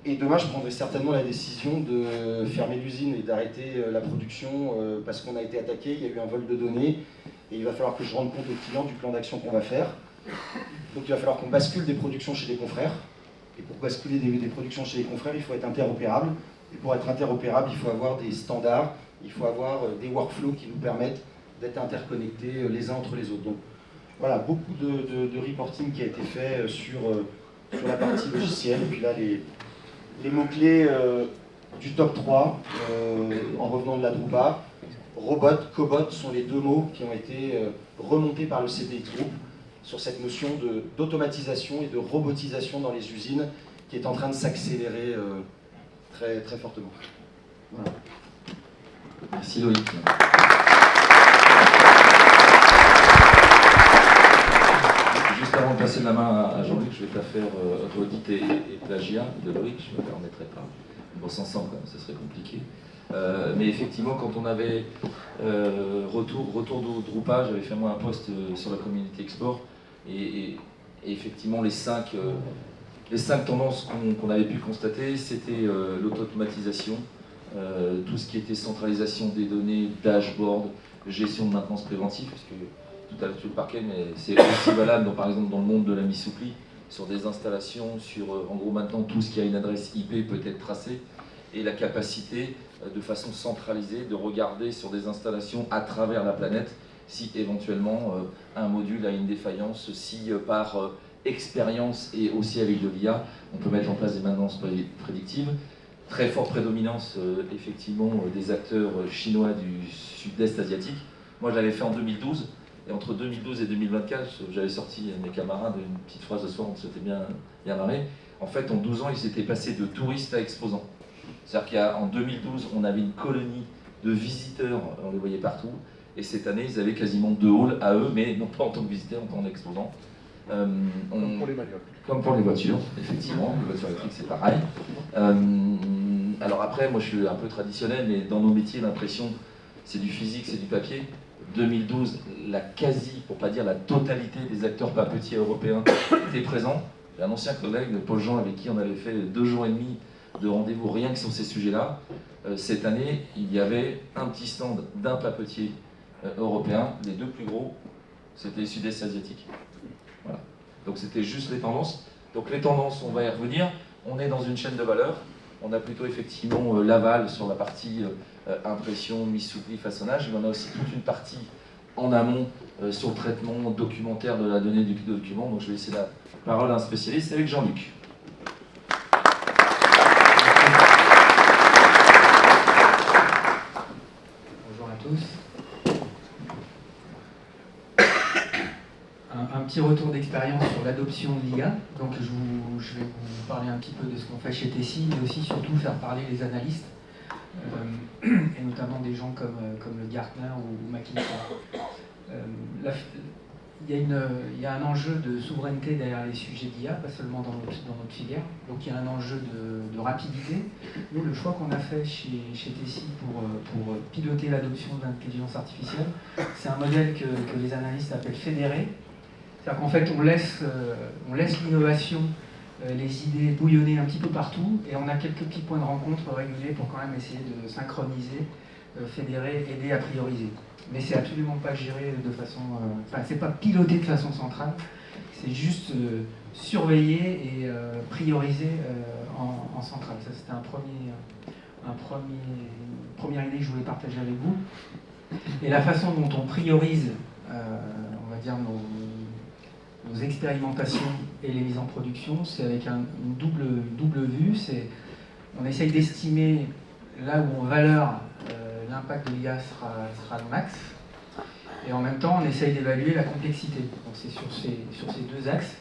S6: Et demain, je prendrai certainement la décision de fermer l'usine et d'arrêter la production parce qu'on a été attaqué, il y a eu un vol de données, et il va falloir que je rende compte aux clients du plan d'action qu'on va faire. Donc il va falloir qu'on bascule des productions chez des confrères. Et pour basculer des productions chez les confrères, il faut être interopérable. Et pour être interopérable, il faut avoir des standards, il faut avoir des workflows qui nous permettent d'être interconnectés les uns entre les autres. Donc voilà, beaucoup de reporting qui a été fait sur la partie logicielle. Et puis là, les mots-clés du top 3, en revenant de la Drupa, robot, cobot sont les deux mots qui ont été remontés par le CPX Group sur cette notion d'automatisation et de robotisation dans les usines qui est en train de s'accélérer très, très fortement. Voilà.
S4: Merci Loïc. Juste avant de passer la main à Jean-Luc, je vais pas faire audit et plagiat de Loïc, je ne me permettrai pas. On bosse ensemble, quand même, ça serait compliqué. Mais effectivement, quand on avait retour de Drupa, j'avais fait moi un post sur la community export et effectivement les cinq tendances qu'on avait pu constater, c'était l'automatisation, tout ce qui était centralisation des données, dashboard, gestion de maintenance préventive, parce que tout à l'heure tu le parquet, mais c'est aussi valable par exemple dans le monde de la mi-souplie, sur des installations, sur en gros maintenant tout ce qui a une adresse IP peut être tracé, et la capacité de façon centralisée de regarder sur des installations à travers la planète si éventuellement un module a une défaillance, si par expérience et aussi avec de l'IA, on peut mettre en place des maintenances prédictives. Très forte prédominance effectivement des acteurs chinois du sud-est asiatique. Moi je l'avais fait en 2012, et entre 2012 et 2024, j'avais sorti mes camarades une petite phrase ce soir, on s'était bien marré. En fait, en 12 ans, ils s'étaient passés de touristes à exposants. C'est-à-dire qu'en 2012, on avait une colonie de visiteurs, on les voyait partout, et cette année, ils avaient quasiment 2 halls à eux, mais non pas en tant que visiteurs, en tant qu'exposants.
S1: Comme pour les bagnoles.
S4: Comme pour les voitures, effectivement, les voitures électriques c'est pareil. Alors après, moi je suis un peu traditionnel, mais dans nos métiers, l'impression, c'est du physique, c'est du papier. 2012, la quasi, pour pas dire la totalité des acteurs papetiers européens étaient présents. J'ai un ancien collègue, Paul Jean, avec qui on avait fait 2 jours et demi de rendez-vous rien que sur ces sujets-là. Cette année, il y avait un petit stand d'un papetier européen, les 2 plus gros, c'était le sud-est asiatique. Voilà. Donc c'était juste les tendances. Donc les tendances, on va y revenir. On est dans une chaîne de valeur. On a plutôt effectivement l'aval sur la partie impression, mise soupli, façonnage. Mais on a aussi toute une partie en amont sur le traitement documentaire de la donnée du document. Donc je vais laisser la parole à un spécialiste avec Jean-Luc.
S3: Bonjour à tous. Un petit retour d'expérience sur l'adoption de l'IA. Donc je vais vous parler un petit peu de ce qu'on fait chez Tessie, mais aussi surtout faire parler les analystes, et notamment des gens comme le Gartner ou McKinsey. Il y a un enjeu de souveraineté derrière les sujets d'IA, pas seulement dans notre filière. Donc il y a un enjeu de rapidité. Nous, le choix qu'on a fait chez Tessie pour piloter l'adoption de l'intelligence artificielle, c'est un modèle que les analystes appellent fédéré. C'est-à-dire qu'en fait, on laisse l'innovation, les idées bouillonner un petit peu partout, et on a quelques petits points de rencontre réguliers pour quand même essayer de synchroniser, fédérer, aider à prioriser. Mais c'est absolument pas géré de façon... c'est pas piloté de façon centrale, c'est juste surveiller et prioriser en centrale. Ça, c'était une première idée que je voulais partager avec vous. Et la façon dont on priorise, on va dire, nos expérimentations et les mises en production, c'est avec une double vue. On essaye d'estimer là où en valeur l'impact de l'IA sera le max, et en même temps on essaye d'évaluer la complexité. Donc c'est sur ces 2 axes,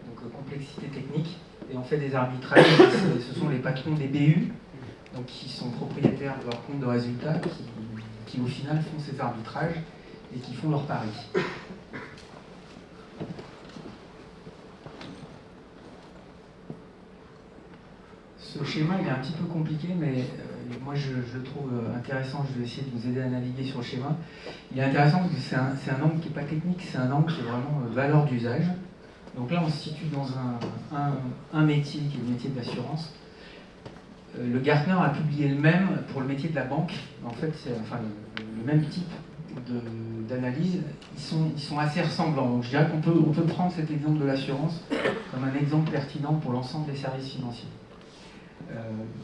S3: donc complexité technique, et on fait des arbitrages. Ce sont les patrons des BU, donc qui sont propriétaires de leur compte de résultats, qui au final font ces arbitrages et qui font leur pari. Ce schéma il est un petit peu compliqué, mais moi je le trouve intéressant. Je vais essayer de vous aider à naviguer sur le schéma. Il est intéressant parce que c'est un angle qui n'est pas technique, c'est un angle qui est vraiment valeur d'usage. Donc là on se situe dans un métier qui est le métier de l'assurance.
S7: le Gartner a publié le même pour le métier de la banque. En fait, c'est le même type d'analyse. Ils sont assez ressemblants. Donc, je dirais qu'on peut prendre cet exemple de l'assurance comme un exemple pertinent pour l'ensemble des services financiers.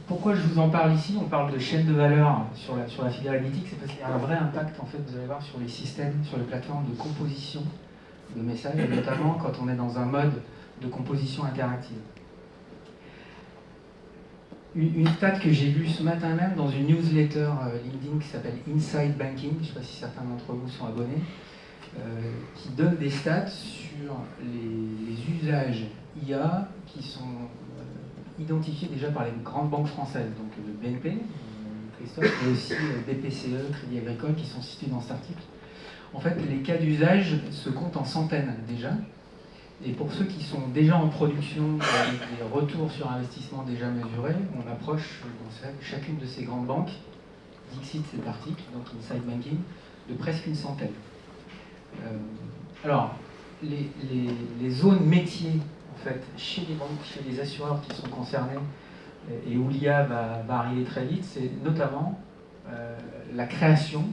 S7: Pourquoi je vous en parle ici? On parle de chaîne de valeur sur la filière analytique, c'est parce qu'il y a un vrai impact, en fait, vous allez voir, sur les systèmes, sur les plateformes de composition de messages, et notamment quand on est dans un mode de composition interactive. Une stat que j'ai lue ce matin même dans une newsletter LinkedIn qui s'appelle Inside Banking, je ne sais pas si certains d'entre vous sont abonnés, qui donne des stats sur les usages IA qui sont identifiés déjà par les grandes banques françaises, donc le BNP, Christophe, mais aussi BPCE, Crédit Agricole, qui sont cités dans cet article. En fait, les cas d'usage se comptent en centaines déjà. Et pour ceux qui sont déjà en production, avec des retours sur investissement déjà mesurés, on approche dans chacune de ces grandes banques, dixit cet article, donc Inside Banking, de presque une centaine. Alors, les zones métiers, en fait, chez les banques, chez les assureurs qui sont concernés, et où l'IA va arriver très vite, c'est notamment la création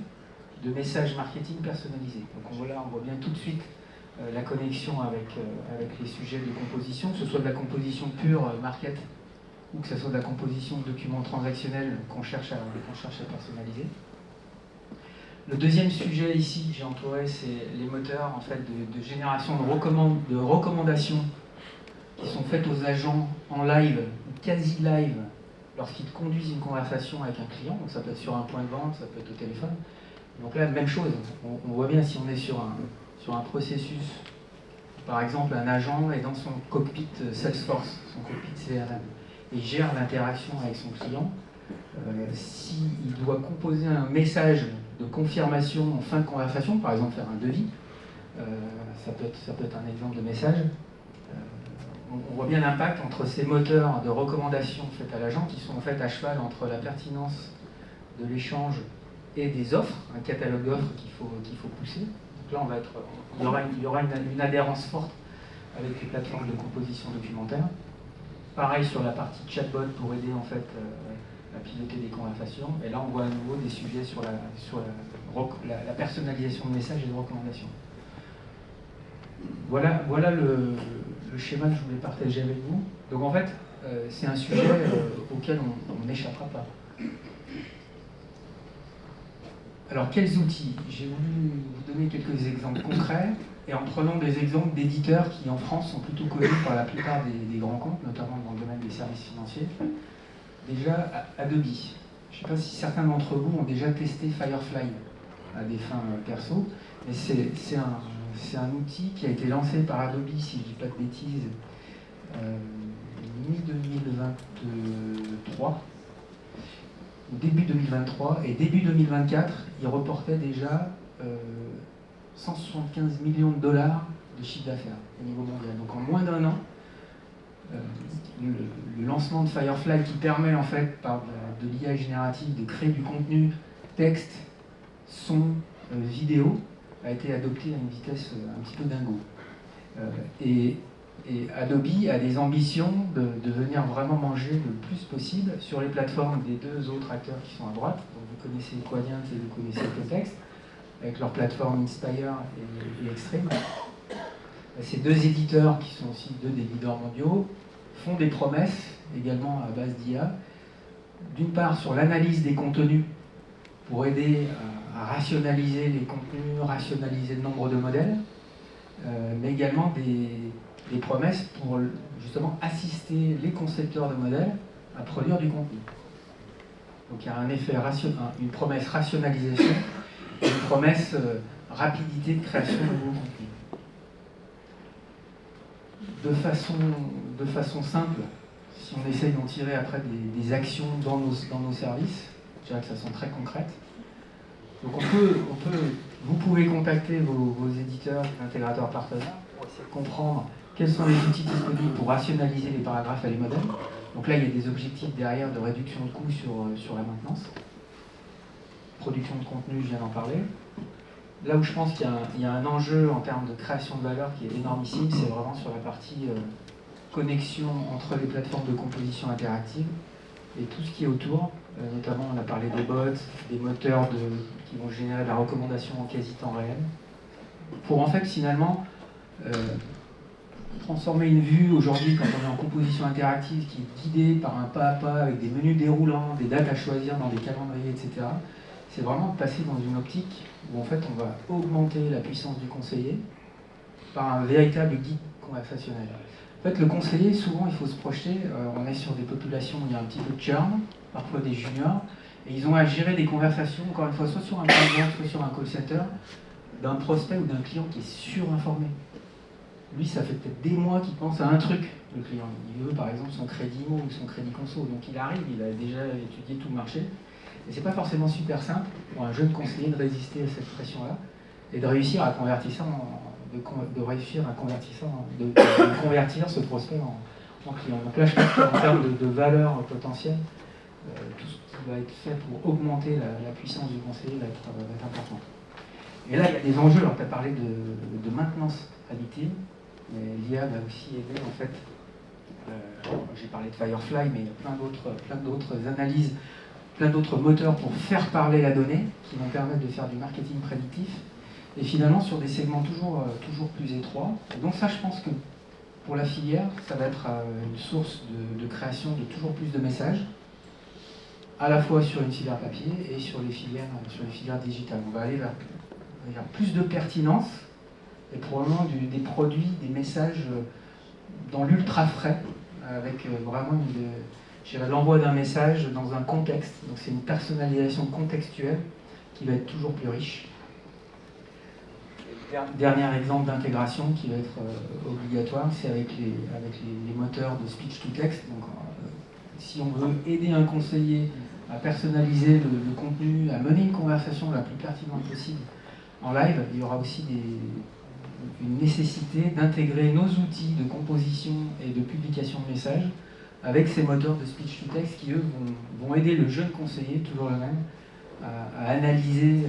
S7: de messages marketing personnalisés. Donc on voit bien tout de suite la connexion avec les sujets de composition, que ce soit de la composition pure market ou que ce soit de la composition de documents transactionnels qu'on cherche à personnaliser. Le deuxième sujet ici, j'ai employé, c'est les moteurs en fait, de génération de recommandations qui sont faites aux agents en live ou quasi live lorsqu'ils conduisent une conversation avec un client. Donc ça peut être sur un point de vente, ça peut être au téléphone. Donc là, même chose. On voit bien si on est sur un processus, par exemple, un agent est dans son cockpit Salesforce, son cockpit CRM, et gère l'interaction avec son client. S'il doit composer un message de confirmation en fin de conversation, par exemple faire un devis, ça peut être un exemple de message. On voit bien l'impact entre ces moteurs de recommandation faits à l'agent qui sont en fait à cheval entre la pertinence de l'échange et des offres, un catalogue d'offres qu'il faut pousser. Donc là, il y aura une adhérence forte avec les plateformes de composition documentaire. Pareil sur la partie chatbot pour aider en fait à piloter des conversations. Et là, on voit à nouveau des sujets sur la personnalisation de messages et de recommandations. Voilà le schéma que je voulais partager avec vous. Donc en fait, c'est un sujet auquel on n'échappera pas. Alors quels outils? J'ai voulu vous donner quelques exemples concrets et en prenant des exemples d'éditeurs qui en France sont plutôt connus par la plupart des grands comptes, notamment dans le domaine des services financiers. Déjà Adobe. Je ne sais pas si certains d'entre vous ont déjà testé Firefly à des fins perso, mais c'est un outil qui a été lancé par Adobe, si je ne dis pas de bêtises, mi-2023, début 2023, et début 2024, il reportait déjà 175 millions de dollars de chiffre d'affaires au niveau mondial. Donc en moins d'un an, le lancement de Firefly qui permet en fait par de l'IA générative de créer du contenu texte, son, vidéo a été adopté à une vitesse un petit peu dingo. Et Adobe a des ambitions de venir vraiment manger le plus possible sur les plateformes des deux autres acteurs qui sont à droite. Donc vous connaissez Quadient et vous connaissez Cotext, avec leur plateforme Inspire et Extreme. Ces deux éditeurs, qui sont aussi deux des leaders mondiaux, font des promesses, également à base d'IA, d'une part sur l'analyse des contenus, pour aider à rationaliser les contenus, rationaliser le nombre de modèles, mais également des promesses pour justement assister les concepteurs de modèles à produire du contenu. Donc il y a un effet une promesse rationalisation et une promesse rapidité de création de nouveaux contenus. De façon simple, si on essaye d'en tirer après des actions dans nos services, je dirais que ça sont très concrètes. Donc vous pouvez contacter vos éditeurs, intégrateurs partenaires pour essayer de comprendre quels sont les outils disponibles pour rationaliser les paragraphes et les modèles. Donc là, il y a des objectifs derrière de réduction de coûts sur la maintenance. Production de contenu, je viens d'en parler. Là où je pense qu'il y a un enjeu en termes de création de valeur qui est énormissime, c'est vraiment sur la partie connexion entre les plateformes de composition interactive et tout ce qui est autour, notamment on a parlé des bots, des moteurs qui vont générer de la recommandation en quasi temps réel, pour en fait finalement transformer une vue aujourd'hui quand on est en composition interactive qui est guidée par un pas à pas avec des menus déroulants, des dates à choisir dans des calendriers, etc. C'est vraiment de passer dans une optique où en fait on va augmenter la puissance du conseiller par un véritable guide conversationnel. En fait, le conseiller, souvent, il faut se projeter. On est sur des populations où il y a un petit peu de churn, parfois des juniors, et ils ont à gérer des conversations, encore une fois, soit sur un call soit sur un call center, d'un prospect ou d'un client qui est surinformé. Lui, ça fait peut-être des mois qu'il pense à un truc, le client. Il veut, par exemple, son crédit IMO ou son crédit conso. Donc il arrive, il a déjà étudié tout le marché. Et c'est pas forcément super simple pour un jeune conseiller de résister à cette pression-là et de réussir à convertir ça de convertir ce prospect en client. Donc là, je pense qu'en termes de valeur potentielle, tout ce qui va être fait pour augmenter la puissance du conseiller va être important. Et là, il y a des enjeux. Alors, tu as parlé de maintenance additive, mais l'IA va aussi aider, en fait. J'ai parlé de Firefly, mais il y a plein d'autres analyses, plein d'autres moteurs pour faire parler la donnée, qui vont permettre de faire du marketing prédictif, et finalement sur des segments toujours plus étroits. Et donc ça, je pense que pour la filière, ça va être une source de création de toujours plus de messages, à la fois sur une filière papier et sur les filières digitales. On va aller vers plus de pertinence et probablement des produits, des messages dans l'ultra frais, avec vraiment l'envoi d'un message dans un contexte. Donc c'est une personnalisation contextuelle qui va être toujours plus riche. Dernier exemple d'intégration qui va être obligatoire, c'est avec les moteurs de speech to text. Donc, si on veut aider un conseiller à personnaliser le contenu, à mener une conversation la plus pertinente possible en live, il y aura aussi une nécessité d'intégrer nos outils de composition et de publication de messages avec ces moteurs de speech to text qui, eux, vont aider le jeune conseiller, toujours le même, à analyser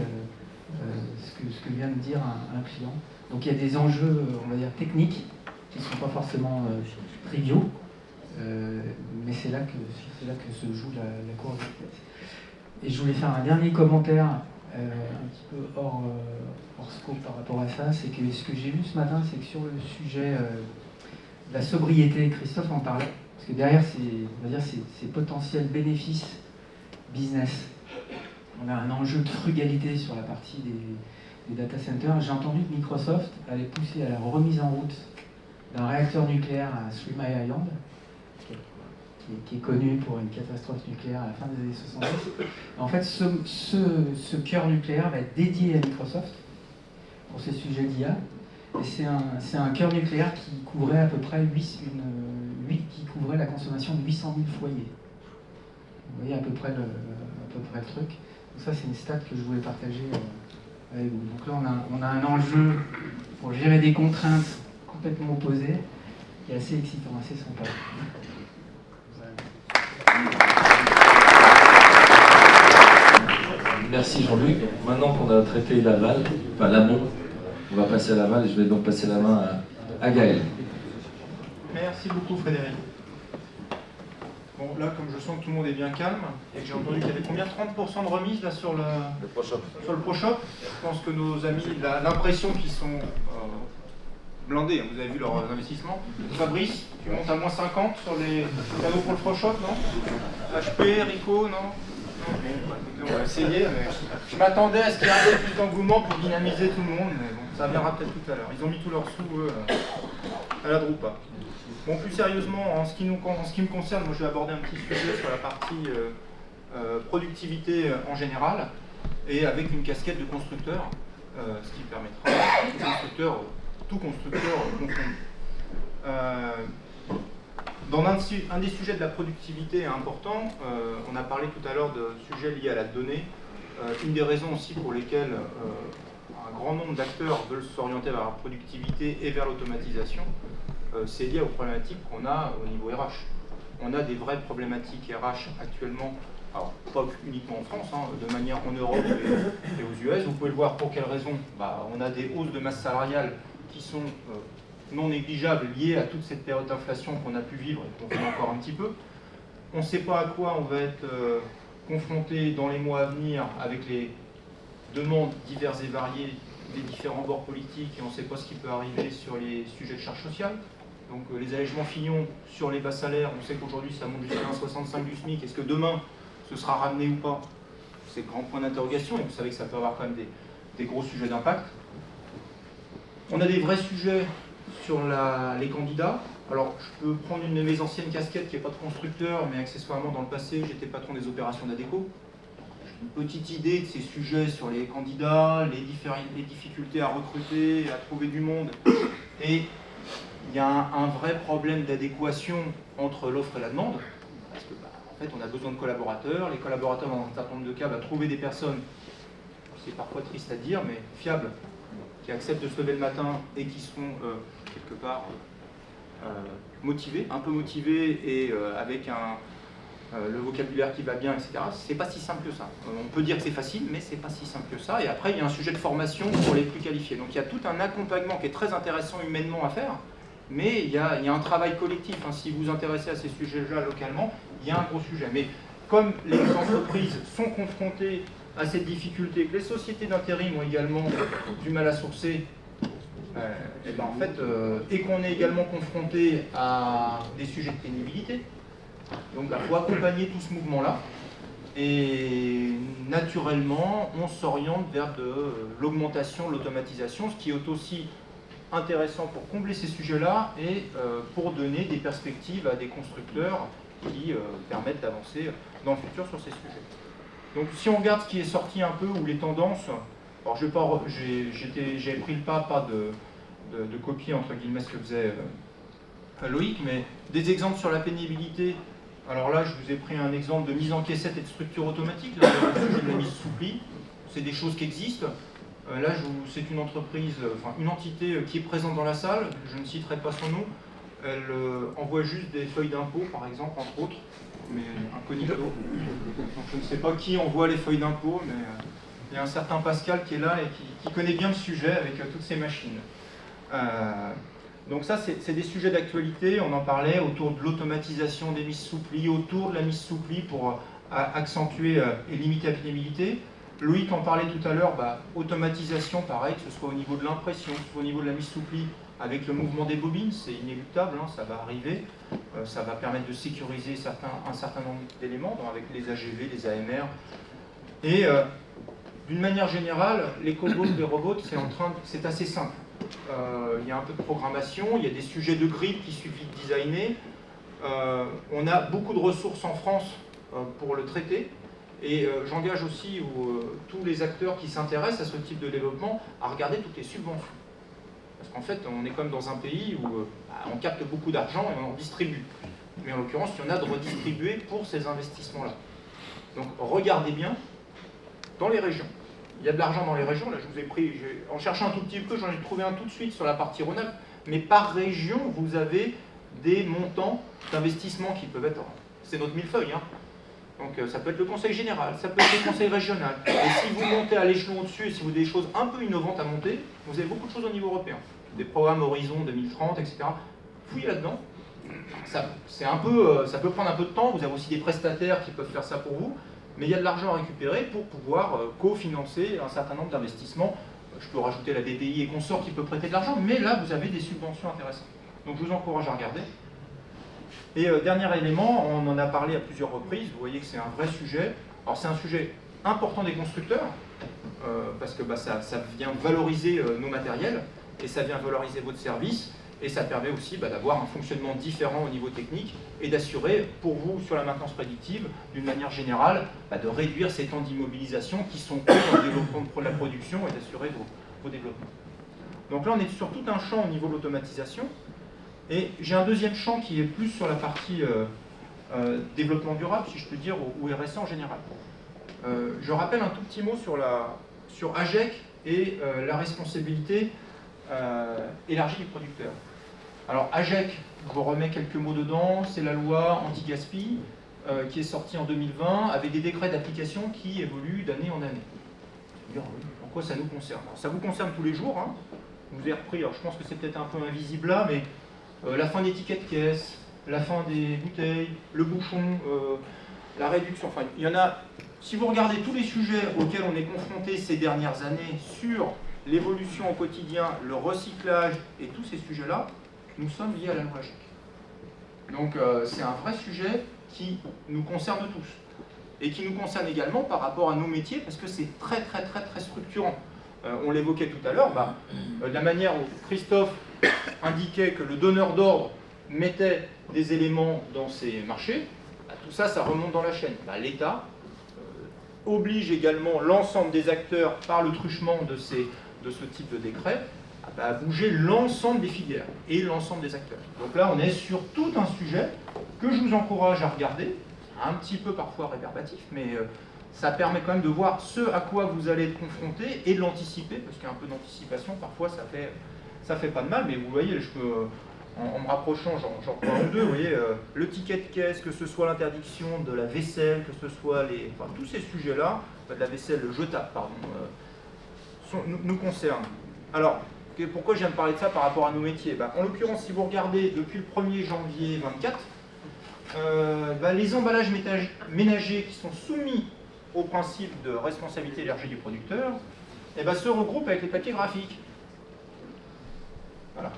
S7: ce que vient de dire un client. Donc il y a des enjeux, on va dire, techniques qui ne sont pas forcément triviaux, mais c'est là que se joue la course. Et je voulais faire un dernier commentaire, un petit peu hors scope par rapport à ça, c'est que ce que j'ai lu ce matin, c'est que sur le sujet de la sobriété, Christophe en parlait, parce que derrière ces potentiels bénéfices business, on a un enjeu de frugalité sur la partie des data centers. J'ai entendu que Microsoft allait pousser à la remise en route d'un réacteur nucléaire à Three Mile Island, qui est connu pour une catastrophe nucléaire à la fin des années 70. En fait, ce cœur nucléaire va être dédié à Microsoft pour ces sujets d'IA. Et c'est un cœur nucléaire qui couvrait à peu près qui couvrait la consommation de 800 000 foyers. Vous voyez à peu près le truc. Donc ça, c'est une stat que je voulais partager avec vous. Donc là, on a un enjeu pour gérer des contraintes complètement opposées, qui est assez excitant, assez sympa.
S4: Merci Jean-Luc. Maintenant qu'on a traité l'aval, enfin l'amont, on va passer à l'aval et je vais donc passer la main à Gaël.
S8: Merci beaucoup Frédéric. Bon, là, comme je sens que tout le monde est bien calme, et que j'ai entendu qu'il y avait combien 30% de remise là, sur le ProShop. Je pense que nos amis, l'impression qu'ils sont blindés, vous avez vu leurs investissements. Fabrice, tu montes à moins 50 sur les cadeaux pour le ProShop, non? HP, Rico, non? On va essayer, mais je m'attendais à ce qu'il y ait un peu plus d'engouement pour dynamiser tout le monde, mais bon, ça viendra peut-être tout à l'heure. Ils ont mis tous leurs sous, eux, à la Drupa. Bon, plus sérieusement, en ce qui me concerne, moi je vais aborder un petit sujet sur la partie productivité en général, et avec une casquette de constructeur, ce qui permettra tout constructeur confondu. Dans un des sujets de la productivité important, on a parlé tout à l'heure de sujets liés à la donnée. Une des raisons aussi pour lesquelles un grand nombre d'acteurs veulent s'orienter vers la productivité et vers l'automatisation, c'est lié aux problématiques qu'on a au niveau RH. On a des vraies problématiques RH actuellement, alors pas uniquement en France, de manière en Europe et aux US. Vous pouvez le voir pour quelles raisons. On a des hausses de masse salariale qui sont non négligeables liées à toute cette période d'inflation qu'on a pu vivre et qu'on vit encore un petit peu. on ne sait pas à quoi on va être confronté dans les mois à venir avec les demandes diverses et variées des différents bords politiques et on ne sait pas ce qui peut arriver sur les sujets de charges sociales. Donc les allègements Fillon sur les bas salaires, on sait qu'aujourd'hui ça monte jusqu'à 1,65 du SMIC. Est-ce que demain ce sera ramené ou pas? C'est le grand point d'interrogation et vous savez que ça peut avoir quand même des gros sujets d'impact. On a des vrais sujets sur les candidats. Alors je peux prendre une de mes anciennes casquettes qui n'est pas de constructeur, mais accessoirement dans le passé j'étais patron des opérations d'ADECO. Une petite idée de ces sujets sur les candidats, les difficultés à recruter, à trouver du monde. Et il y a un vrai problème d'adéquation entre l'offre et la demande. Parce que, en fait, on a besoin de collaborateurs. Les collaborateurs, dans un certain nombre de cas, trouver des personnes, c'est parfois triste à dire, mais fiables, qui acceptent de se lever le matin et qui sont quelque part motivés, un peu motivés et avec le vocabulaire qui va bien, etc. C'est pas si simple que ça. On peut dire que c'est facile, mais c'est pas si simple que ça. Et après, il y a un sujet de formation pour les plus qualifiés. Donc il y a tout un accompagnement qui est très intéressant humainement à faire, mais il y a un travail collectif. Si vous vous intéressez à ces sujets-là localement, il y a un gros sujet. Mais comme les entreprises sont confrontées à cette difficulté, que les sociétés d'intérim ont également du mal à sourcer, et qu'on est également confronté à des sujets de pénibilité, donc il faut accompagner tout ce mouvement-là. Et naturellement, on s'oriente vers de l'augmentation, de l'automatisation, ce qui est aussi intéressant pour combler ces sujets-là et pour donner des perspectives à des constructeurs qui permettent d'avancer dans le futur sur ces sujets. Donc si on regarde ce qui est sorti un peu, ou les tendances, alors j'ai pris le pas de copier entre guillemets ce que faisait Loïc, mais des exemples sur la pénibilité. Alors là, je vous ai pris un exemple de mise en caissette et de structure automatique, là, le sujet de la mise sous pli. C'est des choses qui existent. Là, c'est une entreprise, une entité qui est présente dans la salle, je ne citerai pas son nom. Elle envoie juste des feuilles d'impôt, par exemple, entre autres, mais incognito. Donc je ne sais pas qui envoie les feuilles d'impôt, mais il y a un certain Pascal qui est là et qui connaît bien le sujet avec toutes ces machines. Donc ça, c'est des sujets d'actualité, on en parlait, autour de l'automatisation des mises sous pli, autour de la mise sous pli pour accentuer et limiter la pénibilité. Loïc en parlait tout à l'heure, automatisation, pareil, que ce soit au niveau de l'impression, que ce soit au niveau de la mise sous pli, avec le mouvement des bobines, c'est inéluctable, ça va arriver, ça va permettre de sécuriser un certain nombre d'éléments, avec les AGV, les AMR. Et d'une manière générale, les cobots, les robots, c'est assez simple. Il y a un peu de programmation, il y a des sujets de grid qu'il suffit de designer. On a beaucoup de ressources en France pour le traiter. Et j'engage aussi tous les acteurs qui s'intéressent à ce type de développement à regarder toutes les subventions. Parce qu'en fait, on est comme dans un pays où on capte beaucoup d'argent et on en distribue. Mais en l'occurrence, il y en a de redistribuer pour ces investissements-là. Donc regardez bien dans les régions. Il y a de l'argent dans les régions, là je vous ai pris, en cherchant un tout petit peu, j'en ai trouvé un tout de suite sur la partie Rhône-Alpes, mais par région, vous avez des montants d'investissement qui peuvent être, c'est notre millefeuille, donc ça peut être le conseil général, ça peut être le conseil régional, et si vous montez à l'échelon au-dessus, si vous avez des choses un peu innovantes à monter, vous avez beaucoup de choses au niveau européen, des programmes Horizon 2030, etc. Fouillez là-dedans, ça peut prendre un peu de temps, vous avez aussi des prestataires qui peuvent faire ça pour vous, mais il y a de l'argent à récupérer pour pouvoir cofinancer un certain nombre d'investissements. Je peux rajouter la BPI et consorts qui peut prêter de l'argent, mais là, vous avez des subventions intéressantes. Donc je vous encourage à regarder. Et dernier élément, on en a parlé à plusieurs reprises, vous voyez que c'est un vrai sujet. Alors c'est un sujet important des constructeurs, parce que ça vient valoriser nos matériels, et ça vient valoriser votre service, et ça permet aussi d'avoir un fonctionnement différent au niveau technique et d'assurer pour vous sur la maintenance prédictive, d'une manière générale, de réduire ces temps d'immobilisation qui sont courts dans le développement de la production et d'assurer vos développements. Donc là on est sur tout un champ au niveau de l'automatisation et j'ai un deuxième champ qui est plus sur la partie développement durable, si je peux dire, ou RSE en général. Je rappelle un tout petit mot sur AGEC et la responsabilité élargie du producteur. Alors AGEC, je vous remets quelques mots dedans, c'est la loi anti-gaspi qui est sortie en 2020 avec des décrets d'application qui évoluent d'année en année. En quoi ça nous concerne? Alors, ça vous concerne tous les jours, je vous ai repris, alors je pense que c'est peut-être un peu invisible là, mais la fin d'étiquette caisse, la fin des bouteilles, le bouchon, la réduction, enfin il y en a, si vous regardez tous les sujets auxquels on est confronté ces dernières années sur l'évolution au quotidien, le recyclage et tous ces sujets-là, nous sommes liés à la loi GEC. Donc c'est un vrai sujet qui nous concerne tous et qui nous concerne également par rapport à nos métiers parce que c'est très structurant. On l'évoquait tout à l'heure, de la manière où Christophe indiquait que le donneur d'ordre mettait des éléments dans ses marchés, tout ça, ça remonte dans la chaîne. L'État oblige également l'ensemble des acteurs par le truchement de ce type de décret à bouger l'ensemble des filières et l'ensemble des acteurs. Donc là, on est sur tout un sujet que je vous encourage à regarder, un petit peu parfois réverbatif, mais ça permet quand même de voir ce à quoi vous allez être confronté et de l'anticiper, parce qu'un peu d'anticipation, parfois, ça fait pas de mal, mais vous voyez, en me rapprochant, j'en prends un ou deux, vous voyez, le ticket de caisse, que ce soit l'interdiction de la vaisselle, que ce soit tous ces sujets-là, de la vaisselle jetable, pardon, nous concernent. Alors, pourquoi je viens de parler de ça par rapport à nos métiers? En l'occurrence, si vous regardez depuis le 1er janvier 2024, les emballages ménagers qui sont soumis au principe de responsabilité élargie du producteur se regroupent avec les papiers graphiques. Voilà.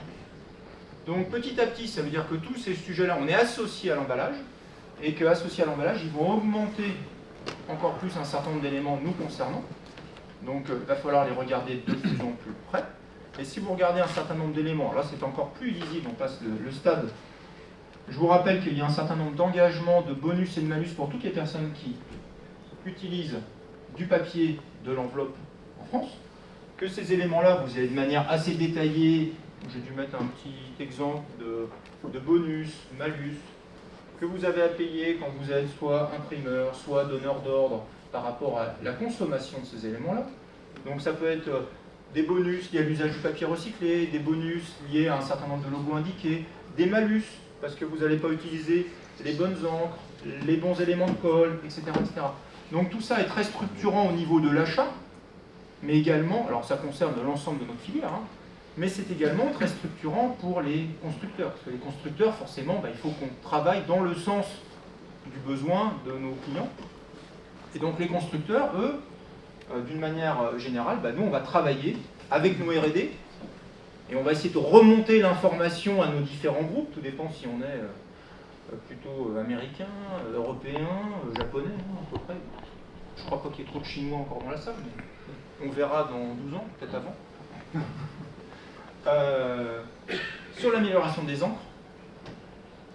S8: Donc petit à petit, ça veut dire que tous ces sujets-là, on est associé à l'emballage, et qu'associés à l'emballage, ils vont augmenter encore plus un certain nombre d'éléments nous concernant. Donc il va falloir les regarder de plus en plus près. Et si vous regardez un certain nombre d'éléments, là c'est encore plus lisible, on passe le stade. Je vous rappelle qu'il y a un certain nombre d'engagements, de bonus et de malus pour toutes les personnes qui utilisent du papier, de l'enveloppe en France. Que ces éléments-là, vous avez de manière assez détaillée, j'ai dû mettre un petit exemple de bonus, malus, que vous avez à payer quand vous êtes soit imprimeur, soit donneur d'ordre par rapport à la consommation de ces éléments-là. Donc ça peut être des bonus liés à l'usage du papier recyclé, des bonus liés à un certain nombre de logos indiqués, des malus, parce que vous n'allez pas utiliser les bonnes encres, les bons éléments de colle, etc., etc. Donc tout ça est très structurant au niveau de l'achat, mais également, alors ça concerne l'ensemble de notre filière, mais c'est également très structurant pour les constructeurs. Parce que les constructeurs, forcément, il faut qu'on travaille dans le sens du besoin de nos clients. Et donc les constructeurs, eux, d'une manière générale, nous on va travailler avec nos R&D et on va essayer de remonter l'information à nos différents groupes, tout dépend si on est plutôt américain, européen, japonais, à peu près. Je crois pas qu'il y ait trop de chinois encore dans la salle, mais on verra dans 12 ans, peut-être avant. Sur l'amélioration des encres,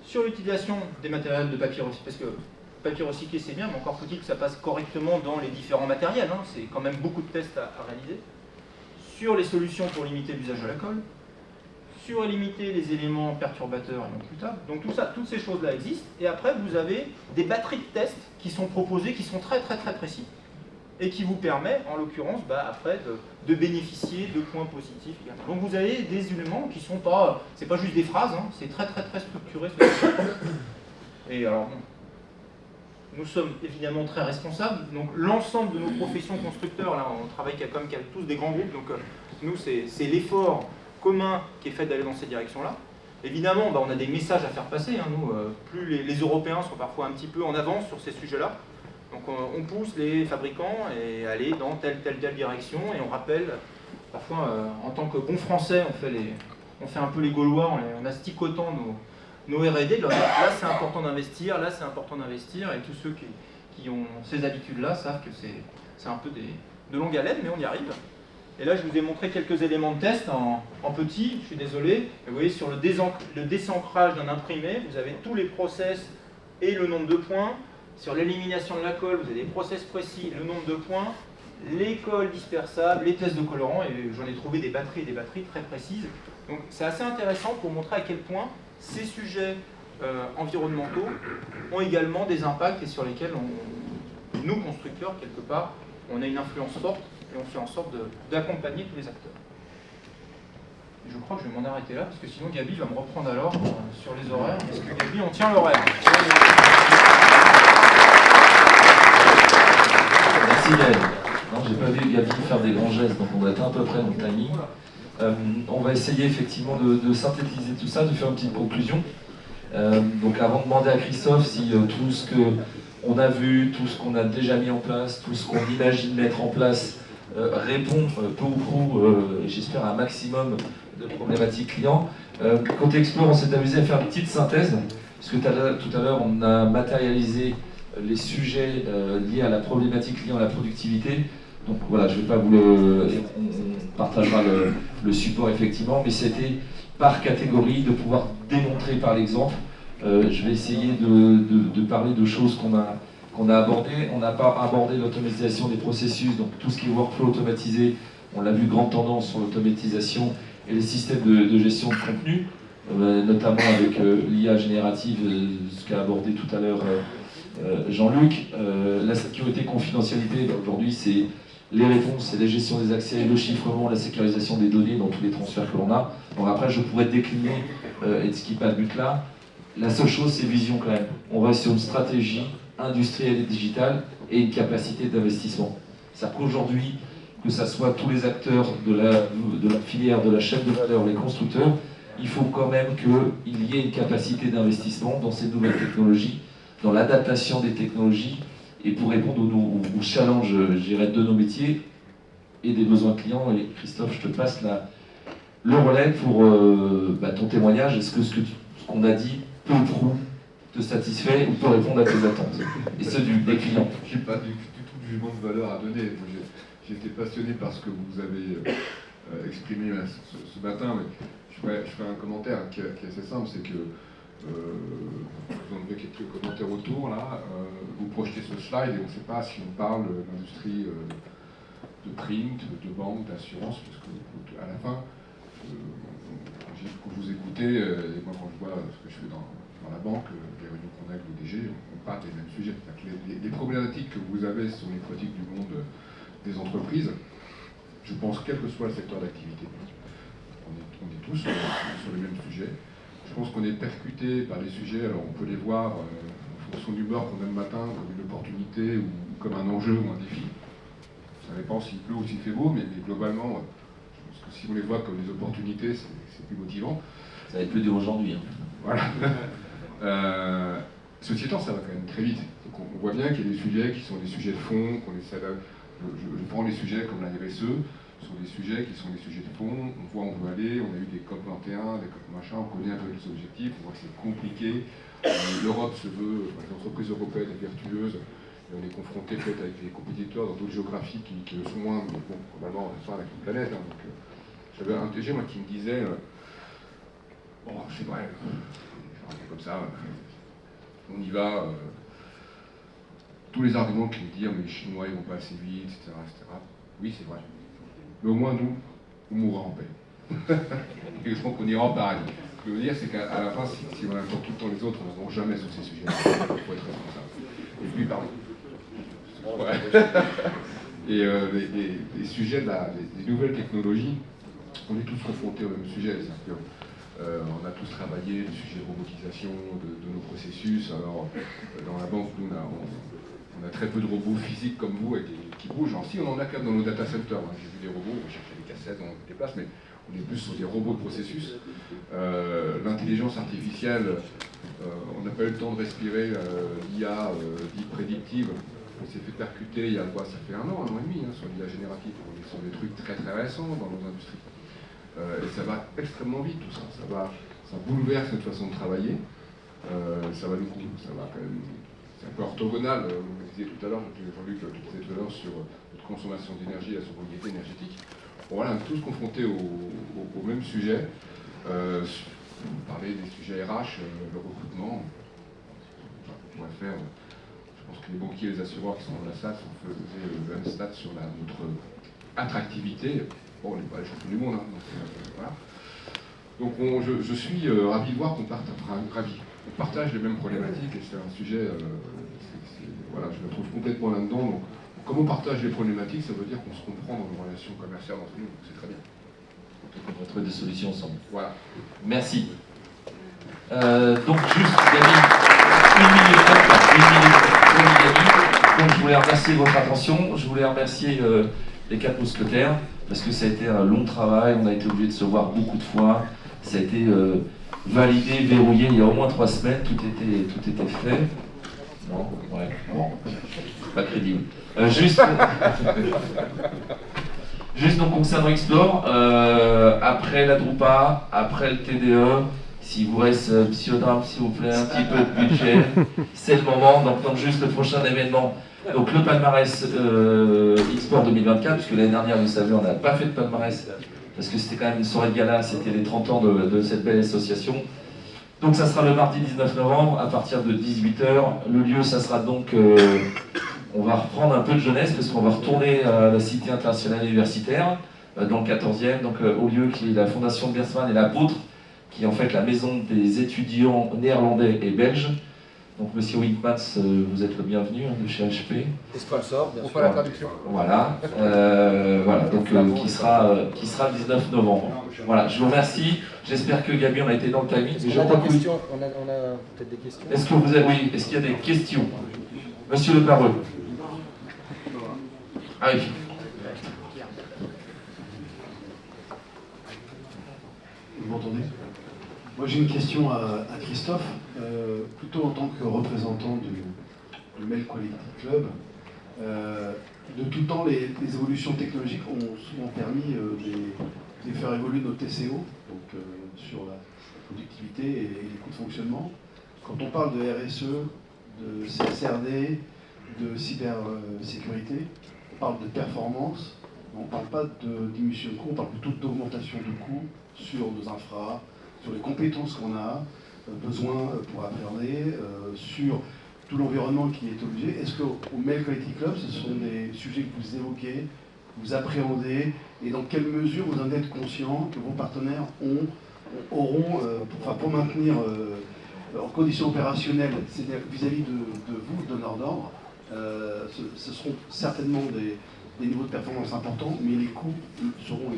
S8: sur l'utilisation des matériels de papier recyclé, parce que le papier recyclé c'est bien, mais encore faut-il que ça passe correctement dans les différents matériels, c'est quand même beaucoup de tests à réaliser. Sur les solutions pour limiter l'usage de la colle, sur limiter les éléments perturbateurs et non cutables. Donc tout ça, toutes ces choses-là existent, et après vous avez des batteries de tests qui sont proposées, qui sont très précis, et qui vous permet, en l'occurrence, après de bénéficier de points positifs également. Donc vous avez des éléments qui sont pas, c'est pas juste des phrases, c'est très structuré. Et alors nous sommes évidemment très responsables, donc l'ensemble de nos professions constructeurs, là on travaille quand même avec tous des grands groupes, donc nous c'est l'effort commun qui est fait d'aller dans cette direction-là. Évidemment, on a des messages à faire passer, nous, plus les Européens sont parfois un petit peu en avance sur ces sujets-là. Donc on pousse les fabricants et aller dans telle direction, et on rappelle, parfois en tant que bon français, on fait un peu les Gaulois, en asticotant nos R&D, là c'est important d'investir, là c'est important d'investir, et tous ceux qui ont ces habitudes-là savent que c'est un peu de longue haleine, mais on y arrive. Et là je vous ai montré quelques éléments de test en petit, je suis désolé, et vous voyez sur le désancrage d'un imprimé, vous avez tous les process et le nombre de points. Sur l'élimination de la colle, vous avez des process précis, le nombre de points, les colles dispersables, les tests de colorants, et j'en ai trouvé des batteries très précises. Donc c'est assez intéressant pour montrer à quel point ces sujets environnementaux ont également des impacts et sur lesquels nous, constructeurs, quelque part, on a une influence forte et on fait en sorte d'accompagner tous les acteurs. Je crois que je vais m'en arrêter là, parce que sinon Gabi va me reprendre alors sur les horaires, parce que Gabi, on tient l'horaire.
S4: Merci Gaël. Non, j'ai pas vu Gabi faire des grands gestes, donc on doit être à peu près dans le timing. On va essayer effectivement de synthétiser tout ça, de faire une petite conclusion. Donc avant de demander à Christophe si tout ce qu'on a vu, tout ce qu'on a déjà mis en place, tout ce qu'on imagine mettre en place répond peu ou prou, j'espère, à un maximum de problématiques clients. Côté Explore, on s'est amusé à faire une petite synthèse, parce que tout à l'heure, on a matérialisé les sujets liés à la problématique client, à la productivité. Donc voilà, je ne vais pas vous le... On partagera le support effectivement, mais c'était par catégorie de pouvoir démontrer par l'exemple. Je vais essayer de parler de choses qu'on a abordées. On n'a pas abordé l'automatisation des processus, donc tout ce qui est workflow automatisé. On l'a vu, grande tendance sur l'automatisation et les systèmes de gestion de contenu, notamment avec l'IA générative, ce qu'a abordé tout à l'heure Jean-Luc. La sécurité, confidentialité, aujourd'hui c'est les réponses, c'est la gestion des accès, le chiffrement, la sécurisation des données dans tous les transferts que l'on a. Donc après je pourrais décliner et ce qui n'est pas le but là. La seule chose c'est vision quand même. On va sur une stratégie industrielle et digitale et une capacité d'investissement. C'est-à-dire qu'aujourd'hui, que ce soit tous les acteurs de la filière, de la chaîne de valeur, les constructeurs, il faut quand même qu'il y ait une capacité d'investissement dans ces nouvelles technologies, dans l'adaptation des technologies, et pour répondre aux challenges, je dirais, de nos métiers et des besoins clients. Et Christophe, je te passe le relais pour ton témoignage. Est-ce que ce qu'on a dit, peu ou prou, te satisfait ou peut répondre à tes attentes, et ceux des clients?
S5: Je n'ai pas du tout de jugement de valeur à donner. J'ai été passionné par ce que vous avez exprimé ce matin, mais je ferai un commentaire qui est assez simple, c'est que vous en avez quelques commentaires autour, là, vous projetez ce slide et on ne sait pas si on parle d'industrie de print, de banque, d'assurance, parce que à la fin, quand vous écoutez, et moi quand je vois ce que je fais dans la banque, les réunions qu'on a avec le DG, on parle des mêmes sujets. Les problématiques que vous avez sont les pratiques du monde des entreprises, je pense, quel que soit le secteur d'activité. On est tous sur les mêmes sujets. Je pense qu'on est percuté par les sujets, alors on peut les voir en fonction du bord qu'on a le matin, comme une opportunité ou comme un enjeu ou un défi. Ça dépend s'il pleut ou s'il fait beau, mais globalement, je pense que si on les voit comme des opportunités, c'est plus motivant.
S4: Ça va être plus dur aujourd'hui. Hein.
S5: Voilà. Ceci étant, ça va quand même très vite. Donc on voit bien qu'il y a des sujets qui sont des sujets de fond, qu'on essaie de... Je prends les sujets comme la RSE, ce sont des sujets qui sont des sujets de fond, on voit où on veut aller, on a eu des COP 21, des COP machin, on connaît un peu les objectifs, on voit que c'est compliqué. L'Europe se veut, les entreprises européennes sont vertueuses, et on est confronté peut-être avec des compétiteurs dans d'autres géographies qui le sont moins, mais bon, normalement on est avec une planète. Hein, donc, j'avais un TG moi qui me disait, bon c'est vrai, comme ça, on y va. Tous les arguments qui me disent mais les Chinois ils vont pas assez vite, etc. Oui, c'est vrai. Mais au moins nous, on mourra en paix. Et je pense qu'on ira en paradis. Ce que je veux dire, c'est qu'à la fin, si on attend tout le temps les autres, on n'avance jamais sur ces sujets. Il faut être responsable. Et puis, pardon. Ouais. Et les sujets, des nouvelles technologies, on est tous confrontés au même sujet. On a tous travaillé le sujet de robotisation de nos processus. Alors, dans la banque, nous, on a très peu de robots physiques comme vous qui bougent. Alors, si on en a quand même dans nos data centers, hein. J'ai vu des robots, on cherchait des cassettes, on déplace, mais on est plus sur des robots de processus. L'intelligence artificielle, on n'a pas eu le temps de respirer l'IA dite prédictive. On s'est fait percuter il y a quoi? Ça fait un an et demi, hein, sur l'IA générative. On est sur des trucs très très récents dans nos industries. Et ça va extrêmement vite tout ça. Ça bouleverse notre façon de travailler. Ça va quand même. C'est un peu orthogonal. Vous disiez tout à l'heure, Jean-Luc, tu disais tout à l'heure sur notre consommation d'énergie, la sobriété énergétique. Bon, voilà, on est tous confrontés au même sujet. On parlait des sujets RH, le recrutement. On va faire. Je pense que les banquiers et les assureurs qui sont dans la salle faisaient le même stat sur notre attractivité. Bon, on n'est pas les champions du monde, hein, donc voilà. Donc je suis ravi de voir qu'on partage les mêmes problématiques et c'est un sujet, voilà, je me trouve complètement là-dedans. Donc, comme on partage les problématiques, ça veut dire qu'on se comprend dans nos relations commerciales entre nous, c'est très bien.
S4: On va trouver des solutions ensemble.
S5: Voilà.
S4: Merci. Donc juste, Gabi, une minute. Donc je voulais remercier votre attention, je voulais remercier les 4 mousquetaires, parce que ça a été un long travail, on a été obligé de se voir beaucoup de fois, ça a été validé, verrouillé il y a au moins 3 semaines, tout était fait. Non, ouais, non, pas crédible. Juste donc concernant Explore, après la Drupa, après le TDE, s'il vous reste Psyodrome, s'il vous plaît, un petit peu de budget, c'est le moment. Donc juste le prochain événement. Donc le palmarès Explore 2024, puisque l'année dernière, vous savez, on n'a pas fait de palmarès, parce que c'était quand même une soirée de gala, c'était les 30 ans de cette belle association. Donc ça sera le mardi 19 novembre à partir de 18h. Le lieu, ça sera donc, on va reprendre un peu de jeunesse parce qu'on va retourner à la Cité internationale universitaire, dans le 14e, donc au lieu qui est la Fondation de Bersman et la Poutre, qui est en fait la maison des étudiants néerlandais et belges. Donc monsieur Winkmans, vous êtes le bienvenu de chez HP.
S6: Et sponsor, bien sûr.
S5: On fait la traduction.
S4: Voilà, voilà, donc qui sera le 19 novembre. Voilà, je vous remercie. J'espère que Gabi, on a été dans le timing.
S6: On a peut-être des questions.
S4: Est-ce que vous avez, oui, est-ce qu'il y a des questions? Monsieur Le Pareux. Ah oui.
S9: Vous m'entendez? Moi j'ai une question à Christophe, plutôt en tant que représentant du Mail Quality Club. De tout temps, les évolutions technologiques ont souvent permis de faire évoluer nos TCO, donc sur la productivité et les coûts de fonctionnement. Quand on parle de RSE, de CSRD, de cybersécurité, on parle de performance, mais on ne parle pas de diminution de coûts, on parle plutôt d'augmentation de coûts sur nos infras, sur les compétences qu'on a besoin pour appréhender, sur tout l'environnement qui est obligé. Est-ce qu'au Mail Quality Club, ce sont des sujets que vous évoquez, vous appréhendez, et dans quelle mesure vous en êtes conscient que vos partenaires auront, pour maintenir en conditions opérationnelles, c'est-à-dire vis-à-vis de vous, donneurs d'ordre, ce seront certainement des niveaux de performance importants, mais les coûts seront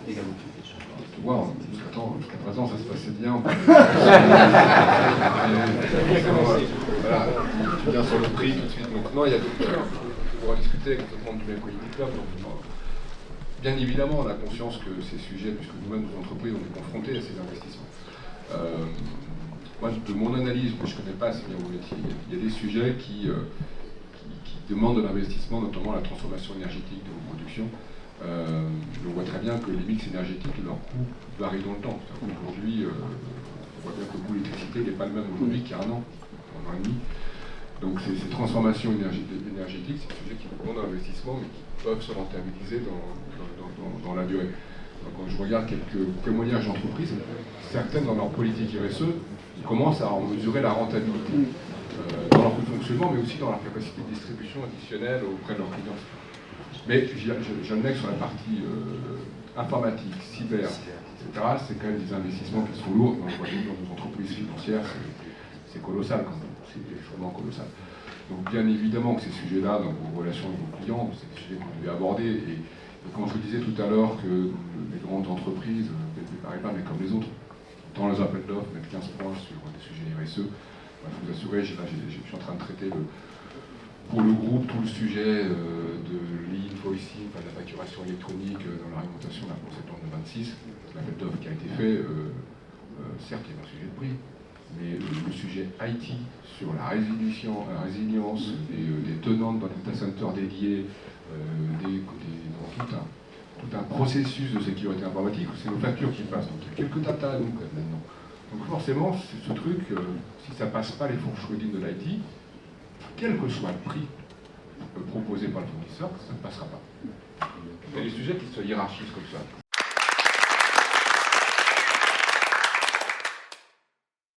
S9: également.
S5: Wow, jusqu'à présent, ça se passait bien. Voilà, tu viens sur le prix tout de suite. Donc, non, il y a on pourra discuter avec le monde du Mail Quality Club. Donc, bien évidemment, on a conscience que ces sujets, puisque nous-mêmes, nos entreprises, on est confrontés à ces investissements. Moi, de mon analyse, mais je ne connais pas assez bien vos métiers, il y a des sujets qui demandent de l'investissement, notamment la transformation énergétique de vos productions. On voit très bien que les mix énergétiques, leur coût varie dans le temps. Aujourd'hui, on voit bien que le coût de l'électricité n'est pas le même aujourd'hui qu'il y a un an et demi. Donc ces transformations énergétiques, c'est des sujets qui demandent un investissement, mais qui peuvent se rentabiliser dans la durée. Donc, quand je regarde quelques témoignages d'entreprises, certaines dans leur politique RSE, ils commencent à en mesurer la rentabilité dans leur coût de fonctionnement, mais aussi dans leur capacité de distribution additionnelle auprès de leurs clients. Mais j'admets que sur la partie informatique, cyber, etc., c'est quand même des investissements qui sont lourds. Dans nos entreprises financières, c'est colossal, c'est extrêmement colossal. Donc bien évidemment que ces sujets-là, dans vos relations avec vos clients, c'est des sujets que vous devez aborder. Et quand je vous disais tout à l'heure que les grandes entreprises, BNP Paribas, mais comme les autres, dans les appels d'offres, mettent 15 points sur des sujets RSE, je vous assurer, je suis en train de traiter pour le groupe tout le sujet de l'e-invoicing, de la facturation électronique dans la réglementation pour septembre 2026. L'appel d'offres qui a été fait, certes il y a un sujet de prix, mais le sujet IT sur la résilience des tenantes dans les data centers dédiés, dans tout un processus de sécurité informatique, c'est nos factures qui passent. Donc il y a quelques data donc maintenant. Donc forcément, ce truc, si ça ne passe pas les fourches de l'IT, quel que soit le prix proposé par le fournisseur, ça ne passera pas. Il y a des sujets qui se hiérarchisent comme ça.